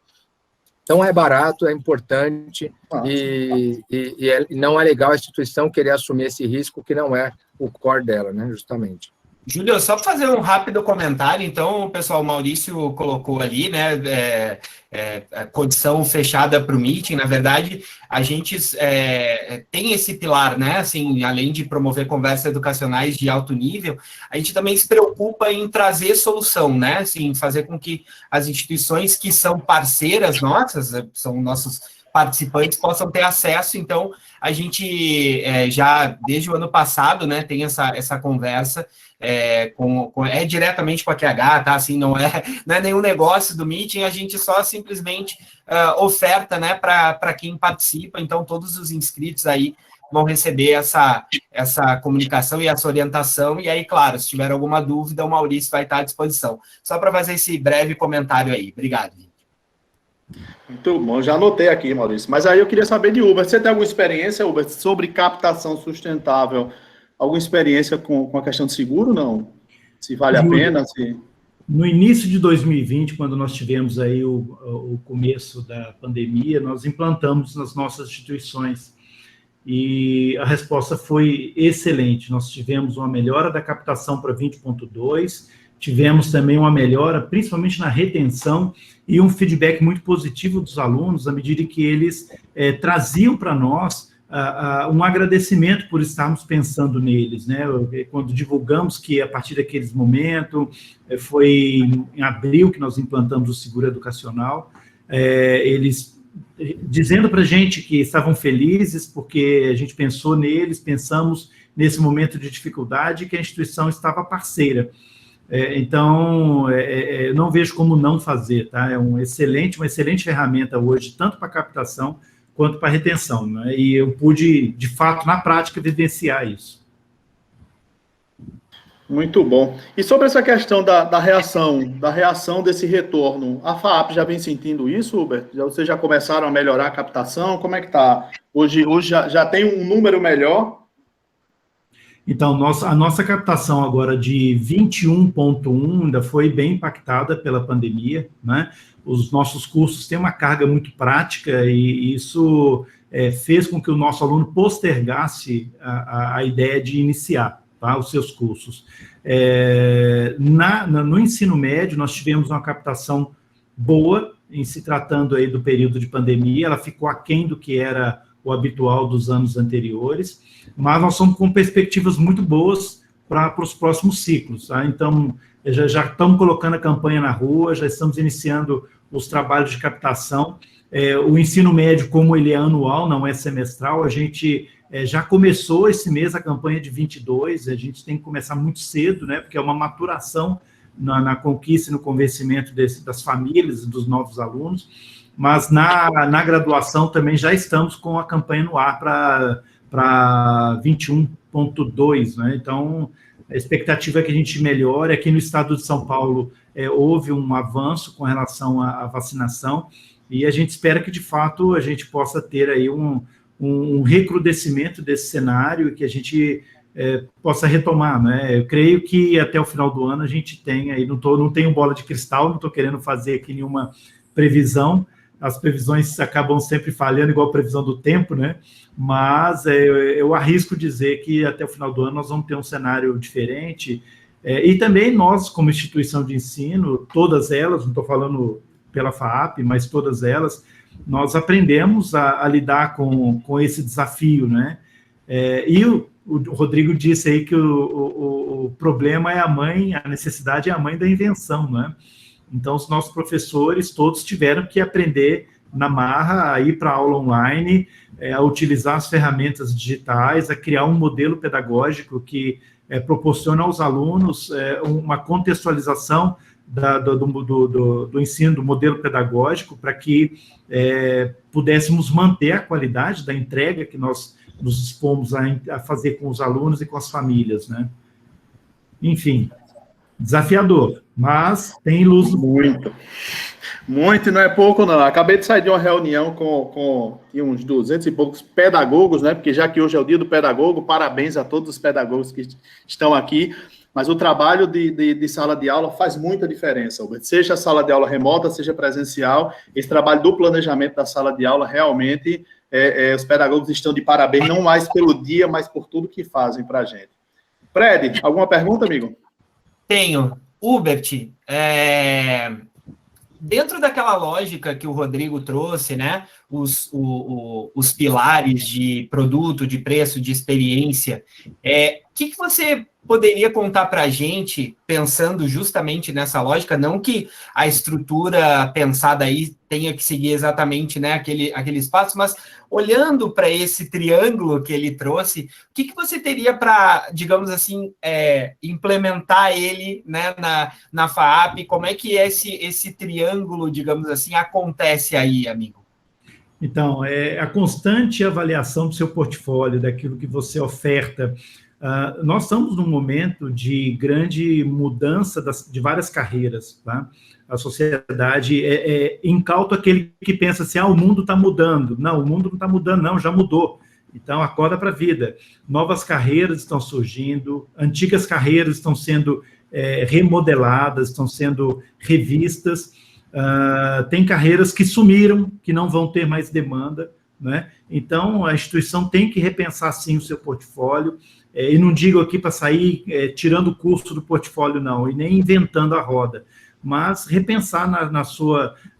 Então, é barato, é importante, e não é legal a instituição querer assumir esse risco que não é o core dela, né, justamente. Júlio, só para fazer um rápido comentário, então, pessoal, o Maurício colocou ali, né, a condição fechada para o Meeting. Na verdade, a gente tem esse pilar, né, assim, além de promover conversas educacionais de alto nível, a gente também se preocupa em trazer solução, né, assim, fazer com que as instituições que são parceiras nossas, são nossos participantes, possam ter acesso. Então, a gente já, desde o ano passado, né, tem essa conversa, diretamente com a QH, tá? Assim, não é nenhum negócio do Meeting, a gente só simplesmente oferta, né, para quem participa. Então, todos os inscritos aí vão receber essa comunicação e essa orientação, e aí, claro, se tiver alguma dúvida, o Maurício vai estar à disposição. Só para fazer esse breve comentário aí. Obrigado, gente. Muito bom, já anotei aqui, Maurício. Mas aí eu queria saber de Uber. Você tem alguma experiência, Uber, sobre captação sustentável? Alguma experiência com a questão de seguro, não? Se vale a pena? No início de 2020, quando nós tivemos aí o começo da pandemia, nós implantamos nas nossas instituições e a resposta foi excelente. Nós tivemos uma melhora da captação para 20.2, tivemos também uma melhora, principalmente na retenção, e um feedback muito positivo dos alunos, à medida que eles traziam para nós um agradecimento por estarmos pensando neles, né? Quando divulgamos que, a partir daquele momento, foi em abril que nós implantamos o seguro educacional, eles dizendo para a gente que estavam felizes porque a gente pensou neles, pensamos nesse momento de dificuldade, que a instituição estava parceira. Então, não vejo como não fazer, tá? É uma excelente ferramenta hoje, tanto para captação quanto para retenção, né? E eu pude, de fato, na prática, vivenciar isso. Muito bom. E sobre essa questão da reação desse retorno, a FAAP já vem sentindo isso, Hubert? Vocês já começaram a melhorar a captação? Como é que está? Hoje já tem um número melhor? Então, a nossa captação agora de 21.1 ainda foi bem impactada pela pandemia, né? Os nossos cursos têm uma carga muito prática e isso fez com que o nosso aluno postergasse a ideia de iniciar, tá, os seus cursos. No ensino médio, nós tivemos uma captação boa, em se tratando aí do período de pandemia, ela ficou aquém do que era o habitual dos anos anteriores, mas nós somos com perspectivas muito boas para os próximos ciclos, tá? Então, já estamos colocando a campanha na rua, já estamos iniciando os trabalhos de captação. O ensino médio, como ele é anual, não é semestral, a gente já começou esse mês a campanha de 22, a gente tem que começar muito cedo, né, porque é uma maturação na conquista e no convencimento das famílias e dos novos alunos, mas na graduação também já estamos com a campanha no ar para 21.2, né? Então, a expectativa é que a gente melhore. Aqui no estado de São Paulo houve um avanço com relação à vacinação e a gente espera que, de fato, a gente possa ter aí um recrudescimento desse cenário e que a gente possa retomar, né? Eu creio que até o final do ano a gente tem aí, não tenho bola de cristal, não estou querendo fazer aqui nenhuma previsão, as previsões acabam sempre falhando, igual a previsão do tempo, né? Mas eu arrisco dizer que até o final do ano nós vamos ter um cenário diferente, e também nós, como instituição de ensino, todas elas, não estou falando pela FAAP, mas todas elas, nós aprendemos a lidar com esse desafio, né? E o Rodrigo disse aí que o problema é a necessidade é a mãe da invenção, né? Então, os nossos professores todos tiveram que aprender na marra, a ir para a aula online, a utilizar as ferramentas digitais, a criar um modelo pedagógico que proporciona aos alunos uma contextualização do ensino, do modelo pedagógico, para que pudéssemos manter a qualidade da entrega que nós nos dispomos a fazer com os alunos e com as famílias, né? Enfim, desafiador, mas tem luz. Muito, não é pouco, não. Acabei de sair de uma reunião com uns 200 e poucos pedagogos, né? Porque já que hoje é o dia do pedagogo, parabéns a todos os pedagogos que estão aqui. Mas o trabalho de sala de aula faz muita diferença, Albert. Seja a sala de aula remota, seja presencial, esse trabalho do planejamento da sala de aula, realmente, os pedagogos estão de parabéns, não mais pelo dia, mas por tudo que fazem para a gente. Fred, alguma pergunta, amigo? Tenho. Hubert, dentro daquela lógica que o Rodrigo trouxe, né, os pilares de produto, de preço, de experiência, o que você poderia contar para a gente, pensando justamente nessa lógica, não que a estrutura pensada aí tenha que seguir exatamente, né, aquele espaço, mas olhando para esse triângulo que ele trouxe, o que você teria para, digamos assim, implementar ele, né, na FAAP? Como é que esse triângulo, digamos assim, acontece aí, amigo? Então, a constante avaliação do seu portfólio, daquilo que você oferta. Nós estamos num momento de grande mudança de várias carreiras, tá? A sociedade incauta aquele que pensa assim, o mundo está mudando. Não, o mundo não está mudando, não, já mudou. Então, acorda para a vida. Novas carreiras estão surgindo, antigas carreiras estão sendo remodeladas, estão sendo revistas. Tem carreiras que sumiram, que não vão ter mais demanda, né? Então, a instituição tem que repensar, sim, o seu portfólio, e não digo aqui para sair tirando o custo do portfólio, não, e nem inventando a roda, mas repensar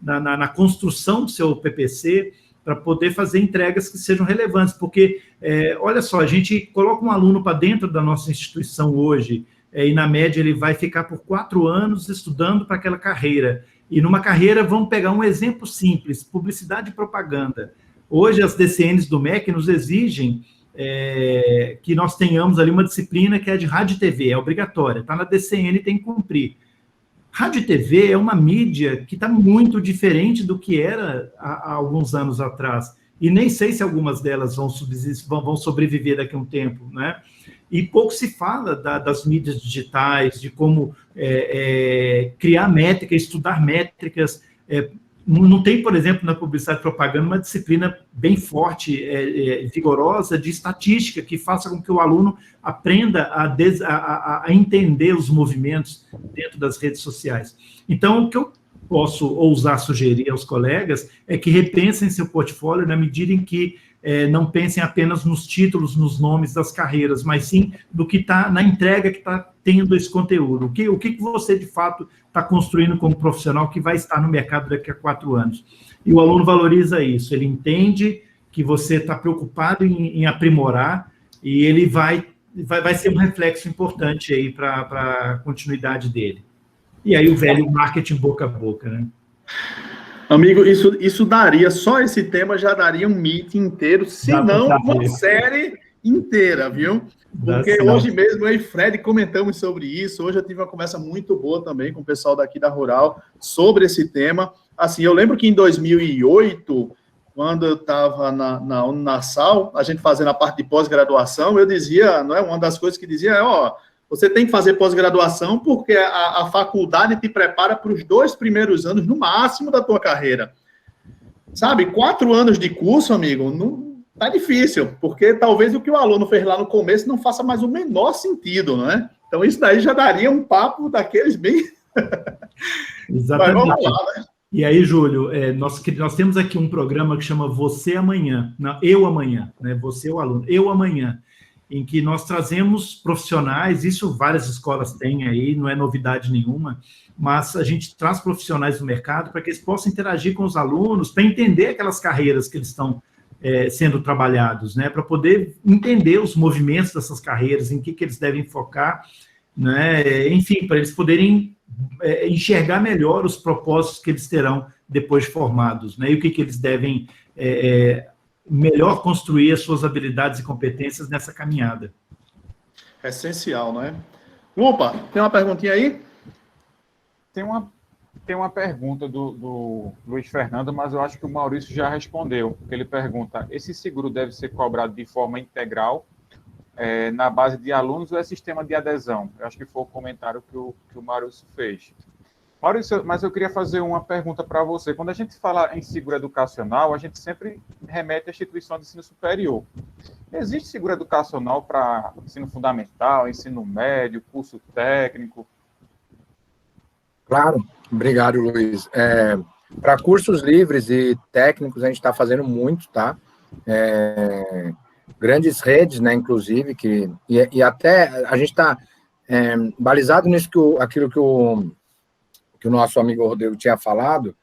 na construção do seu PPC para poder fazer entregas que sejam relevantes, porque, olha só, a gente coloca um aluno para dentro da nossa instituição hoje, e na média ele vai ficar por 4 anos estudando para aquela carreira, e numa carreira, vamos pegar um exemplo simples, publicidade e propaganda. Hoje, as DCNs do MEC nos exigem que nós tenhamos ali uma disciplina que é de rádio e TV, é obrigatória, está na DCN, tem que cumprir. Rádio e TV é uma mídia que está muito diferente do que era há alguns anos atrás, e nem sei se algumas delas vão sobreviver daqui a um tempo, né? E pouco se fala das mídias digitais, de como criar métricas, estudar métricas. Não tem, por exemplo, na publicidade e propaganda, uma disciplina bem forte, vigorosa, de estatística, que faça com que o aluno aprenda a entender os movimentos dentro das redes sociais. Então, o que eu posso ousar sugerir aos colegas é que repensem seu portfólio na medida em que não pensem apenas nos títulos, nos nomes das carreiras, mas sim no que está na entrega que está tendo esse conteúdo. O que você, de fato, está construindo como profissional que vai estar no mercado daqui a 4 anos. E o aluno valoriza isso, ele entende que você está preocupado em aprimorar e ele vai ser um reflexo importante aí para a continuidade dele. E aí o velho marketing boca a boca, né? Amigo, isso daria, só esse tema já daria um meeting inteiro, se não uma série inteira, viu? Porque hoje mesmo eu e Fred comentamos sobre isso, hoje eu tive uma conversa muito boa também com o pessoal daqui da Rural sobre esse tema. Assim, eu lembro que em 2008, quando eu estava na Unassal, a gente fazendo a parte de pós-graduação, eu dizia, não é, uma das coisas que dizia você tem que fazer pós-graduação porque a faculdade te prepara para os 2 primeiros anos, no máximo, da tua carreira. Sabe, 4 anos de curso, amigo, não tá difícil, porque talvez o que o aluno fez lá no começo não faça mais o menor sentido, não é? Então, isso daí já daria um papo daqueles bem... Exatamente. Mas vamos lá, né? E aí, Júlio, nós temos aqui um programa que chama Você Amanhã, não, Eu Amanhã, né? Você é o aluno, Eu Amanhã, em que nós trazemos profissionais, isso várias escolas têm aí, não é novidade nenhuma, mas a gente traz profissionais do mercado para que eles possam interagir com os alunos, para entender aquelas carreiras que eles estão sendo trabalhados, né? Para poder entender os movimentos dessas carreiras, em que eles devem focar, né? Enfim, para eles poderem enxergar melhor os propósitos que eles terão depois de formados, né? E o que eles devem melhor construir as suas habilidades e competências nessa caminhada. É essencial, não é? Lupa, tem uma perguntinha aí? Tem uma pergunta do Luiz Fernando, mas eu acho que o Maurício já respondeu, porque ele pergunta, esse seguro deve ser cobrado de forma integral na base de alunos ou é sistema de adesão? Eu acho que foi o comentário que o Maurício fez. Maurício, mas eu queria fazer uma pergunta para você. Quando a gente fala em seguro educacional, a gente sempre remete à instituição de ensino superior. Existe seguro educacional para ensino fundamental, ensino médio, curso técnico? Claro, obrigado, Luiz. Para cursos livres e técnicos, a gente está fazendo muito, tá? Grandes redes, né, inclusive, e até a gente está balizado nisso, aquilo que o nosso amigo Rodrigo tinha falado,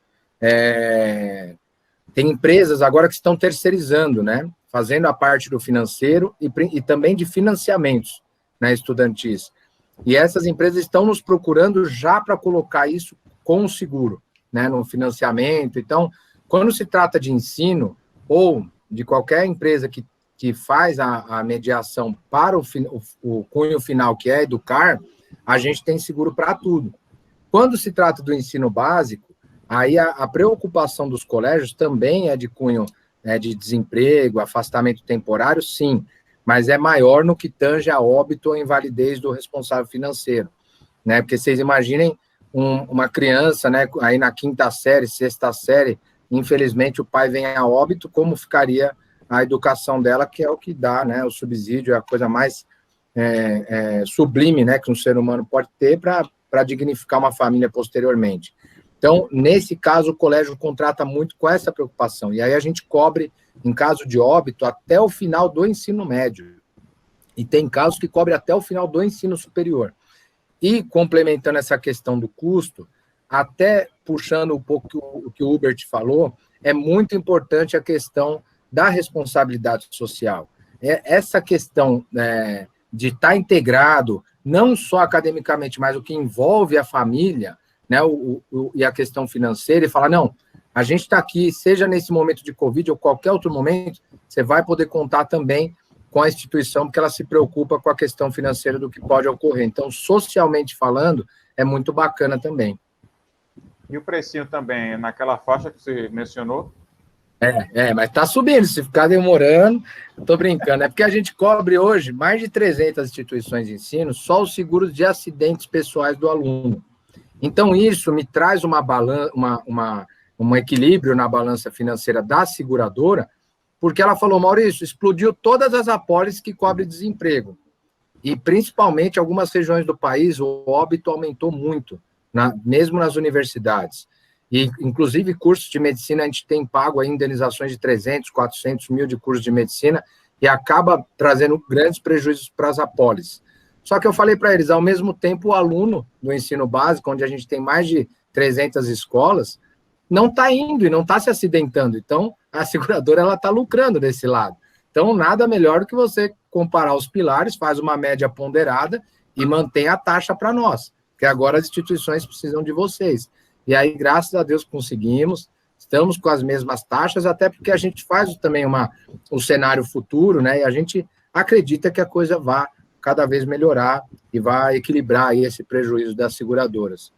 tem empresas agora que estão terceirizando, né, fazendo a parte do financeiro e também de financiamentos, né, estudantis. E essas empresas estão nos procurando já para colocar isso com o seguro, né, no financiamento. Então, quando se trata de ensino ou de qualquer empresa que faz a mediação para o cunho final, que é educar, a gente tem seguro para tudo. Quando se trata do ensino básico, aí a preocupação dos colégios também é de cunho de desemprego, afastamento temporário, sim, mas é maior no que tange a óbito ou invalidez do responsável financeiro, né? Porque vocês imaginem uma criança, né, aí na 5ª série, 6ª série, infelizmente o pai vem a óbito, como ficaria a educação dela, que é o que dá, né, o subsídio, é a coisa mais sublime, né, que um ser humano pode ter para dignificar uma família posteriormente. Então, nesse caso, o colégio contrata muito com essa preocupação, e aí a gente cobre, em caso de óbito, até o final do ensino médio, e tem casos que cobre até o final do ensino superior. E, complementando essa questão do custo, até puxando um pouco o que o Hubert falou, é muito importante a questão da responsabilidade social. Essa questão de estar integrado, não só academicamente, mas o que envolve a família, né, e a questão financeira, e falar, não, a gente está aqui, seja nesse momento de Covid ou qualquer outro momento, você vai poder contar também com a instituição, porque ela se preocupa com a questão financeira do que pode ocorrer. Então, socialmente falando, é muito bacana também. E o precinho também, naquela faixa que você mencionou? Mas está subindo, se ficar demorando, estou brincando, é porque a gente cobre hoje mais de 300 instituições de ensino, só os seguros de acidentes pessoais do aluno. Então, isso me traz um equilíbrio na balança financeira da seguradora, porque ela falou, Maurício, explodiu todas as apólices que cobrem desemprego, e principalmente algumas regiões do país, o óbito aumentou muito, mesmo nas universidades. E, inclusive, cursos de medicina, a gente tem pago aí indenizações de 300, 400 mil de cursos de medicina e acaba trazendo grandes prejuízos para as apólices. Só que eu falei para eles, ao mesmo tempo, o aluno do ensino básico, onde a gente tem mais de 300 escolas, não está indo e não está se acidentando. Então, a seguradora está lucrando desse lado. Então, nada melhor do que você comparar os pilares, faz uma média ponderada e mantém a taxa para nós, porque agora as instituições precisam de vocês. E aí, graças a Deus, conseguimos, estamos com as mesmas taxas, até porque a gente faz também um cenário futuro, né? E a gente acredita que a coisa vai cada vez melhorar e vai equilibrar aí esse prejuízo das seguradoras.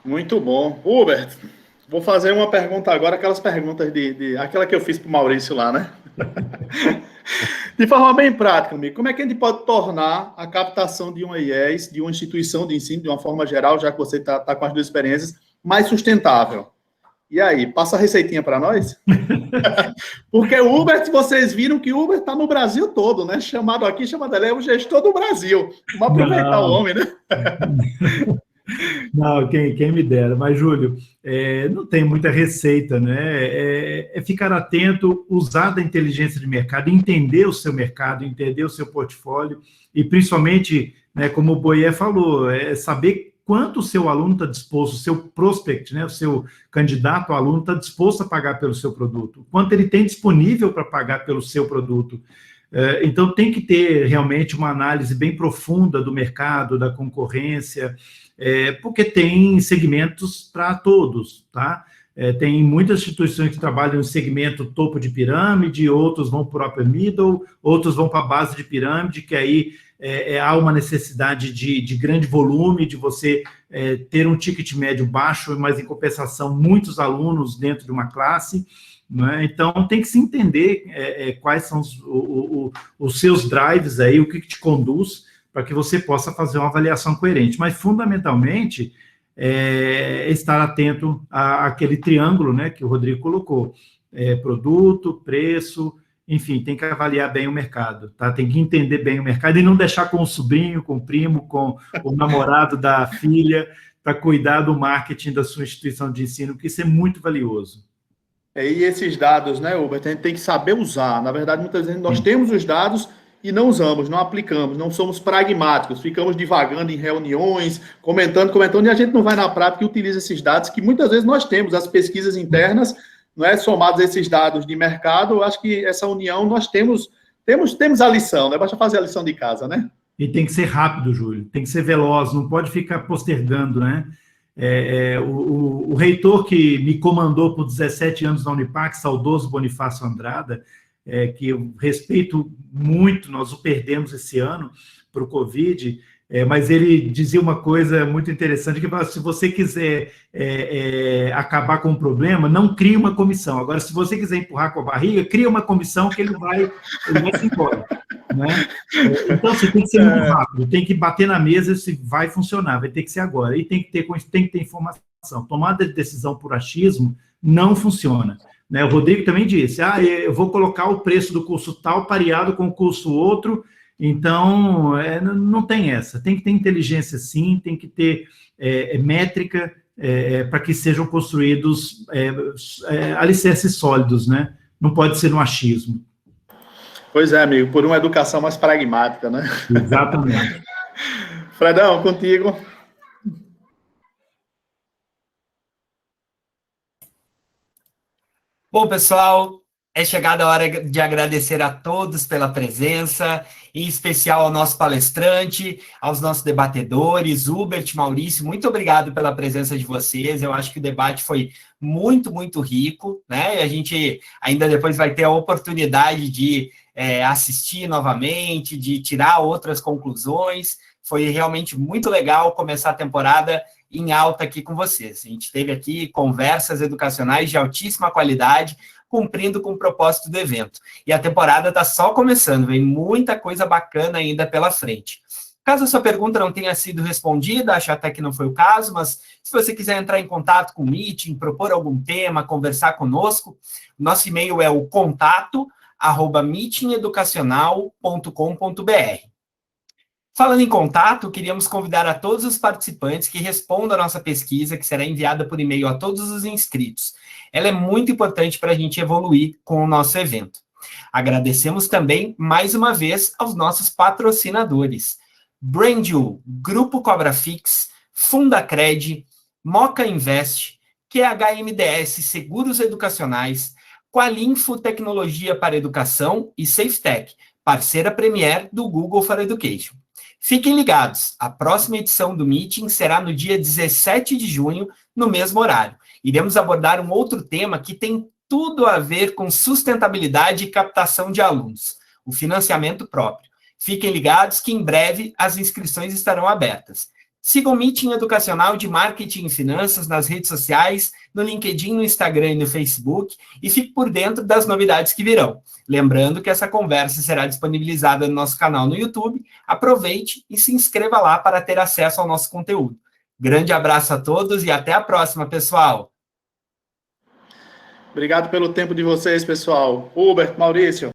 Muito bom. Hubert, vou fazer uma pergunta agora, aquelas perguntas aquela que eu fiz para o Maurício lá, né? De forma bem prática, amigo, como é que a gente pode tornar a captação de uma IES, de uma instituição de ensino, de uma forma geral, já que você está com as duas experiências, mais sustentável? E aí, passa a receitinha para nós? Porque o Uber, vocês viram que o Uber está no Brasil todo, né? Chamado aqui, chamado ali, é o gestor do Brasil. Vamos aproveitar o homem, né? Não, quem me dera. Mas, Júlio, não tem muita receita, né? É ficar atento, usar da inteligência de mercado, entender o seu mercado, entender o seu portfólio e, principalmente, né, como o Boyer falou, saber quanto o seu aluno está disposto, o seu prospect, né, o seu candidato aluno está disposto a pagar pelo seu produto, quanto ele tem disponível para pagar pelo seu produto. Então, tem que ter realmente uma análise bem profunda do mercado, da concorrência, porque tem segmentos para todos, tá? Tem muitas instituições que trabalham em segmento topo de pirâmide, outros vão para o upper middle, outros vão para a base de pirâmide, que aí há uma necessidade de grande volume, de você ter um ticket médio baixo, mas em compensação muitos alunos dentro de uma classe, né? Então tem que se entender quais são os seus drives aí, o que te conduz para que você possa fazer uma avaliação coerente, mas fundamentalmente estar atento àquele triângulo, né, que o Rodrigo colocou, produto, preço, enfim, tem que avaliar bem o mercado, tá? Tem que entender bem o mercado e não deixar com o sobrinho, com o primo, com o namorado da filha, para cuidar do marketing da sua instituição de ensino, porque isso é muito valioso. E esses dados, né, Hubert, a gente tem que saber usar. Na verdade, muitas vezes nós temos os dados e não usamos, não aplicamos, não somos pragmáticos, ficamos divagando em reuniões, comentando, e a gente não vai na prática e utiliza esses dados que muitas vezes nós temos, as pesquisas internas, não é, somados a esses dados de mercado, eu acho que essa união nós temos a lição, né? Basta fazer a lição de casa, né? E tem que ser rápido, Júlio, tem que ser veloz, não pode ficar postergando, né? O reitor que me comandou por 17 anos na Unipac, saudoso Bonifácio Andrada, que eu respeito muito, nós o perdemos esse ano para o Covid, mas ele dizia uma coisa muito interessante, que se você quiser acabar com o problema, não crie uma comissão. Agora, se você quiser empurrar com a barriga, cria uma comissão que ele vai se embora. Né? Então, você tem que ser muito rápido, tem que bater na mesa se vai funcionar, vai ter que ser agora, e tem que ter informação. Tomada de decisão por achismo não funciona. Né? O Rodrigo também disse, eu vou colocar o preço do curso tal pareado com o curso outro, então não tem essa. Tem que ter inteligência sim, tem que ter métrica para que sejam construídos alicerces sólidos, né? Não pode ser no achismo. Pois é, amigo, por uma educação mais pragmática, né? Exatamente. Fredão, contigo. Bom, pessoal, é chegada a hora de agradecer a todos pela presença, em especial ao nosso palestrante, aos nossos debatedores, Hubert, Maurício, muito obrigado pela presença de vocês, eu acho que o debate foi muito, muito rico, né? E a gente ainda depois vai ter a oportunidade de assistir novamente, de tirar outras conclusões, foi realmente muito legal começar a temporada em alta aqui com vocês. A gente teve aqui conversas educacionais de altíssima qualidade, cumprindo com o propósito do evento. E a temporada está só começando, vem muita coisa bacana ainda pela frente. Caso a sua pergunta não tenha sido respondida, acho até que não foi o caso, mas se você quiser entrar em contato com o Meeting, propor algum tema, conversar conosco, nosso e-mail é o contato@meetingeducacional.com.br. Falando em contato, queríamos convidar a todos os participantes que respondam a nossa pesquisa, que será enviada por e-mail a todos os inscritos. Ela é muito importante para a gente evoluir com o nosso evento. Agradecemos também, mais uma vez, aos nossos patrocinadores. Brandil, Grupo Cobra Fix, Fundacred, Moca Invest, QHMDS Seguros Educacionais, Qualinfo Tecnologia para Educação e SafeTech, parceira premier do Google for Education. Fiquem ligados, a próxima edição do Meeting será no dia 17 de junho, no mesmo horário. Iremos abordar um outro tema que tem tudo a ver com sustentabilidade e captação de alunos, o financiamento próprio. Fiquem ligados que em breve as inscrições estarão abertas. Sigam o Meeting Educacional de Marketing e Finanças nas redes sociais, no LinkedIn, no Instagram e no Facebook, e fique por dentro das novidades que virão. Lembrando que essa conversa será disponibilizada no nosso canal no YouTube. Aproveite e se inscreva lá para ter acesso ao nosso conteúdo. Grande abraço a todos e até a próxima, pessoal! Obrigado pelo tempo de vocês, pessoal. Hubert, Maurício.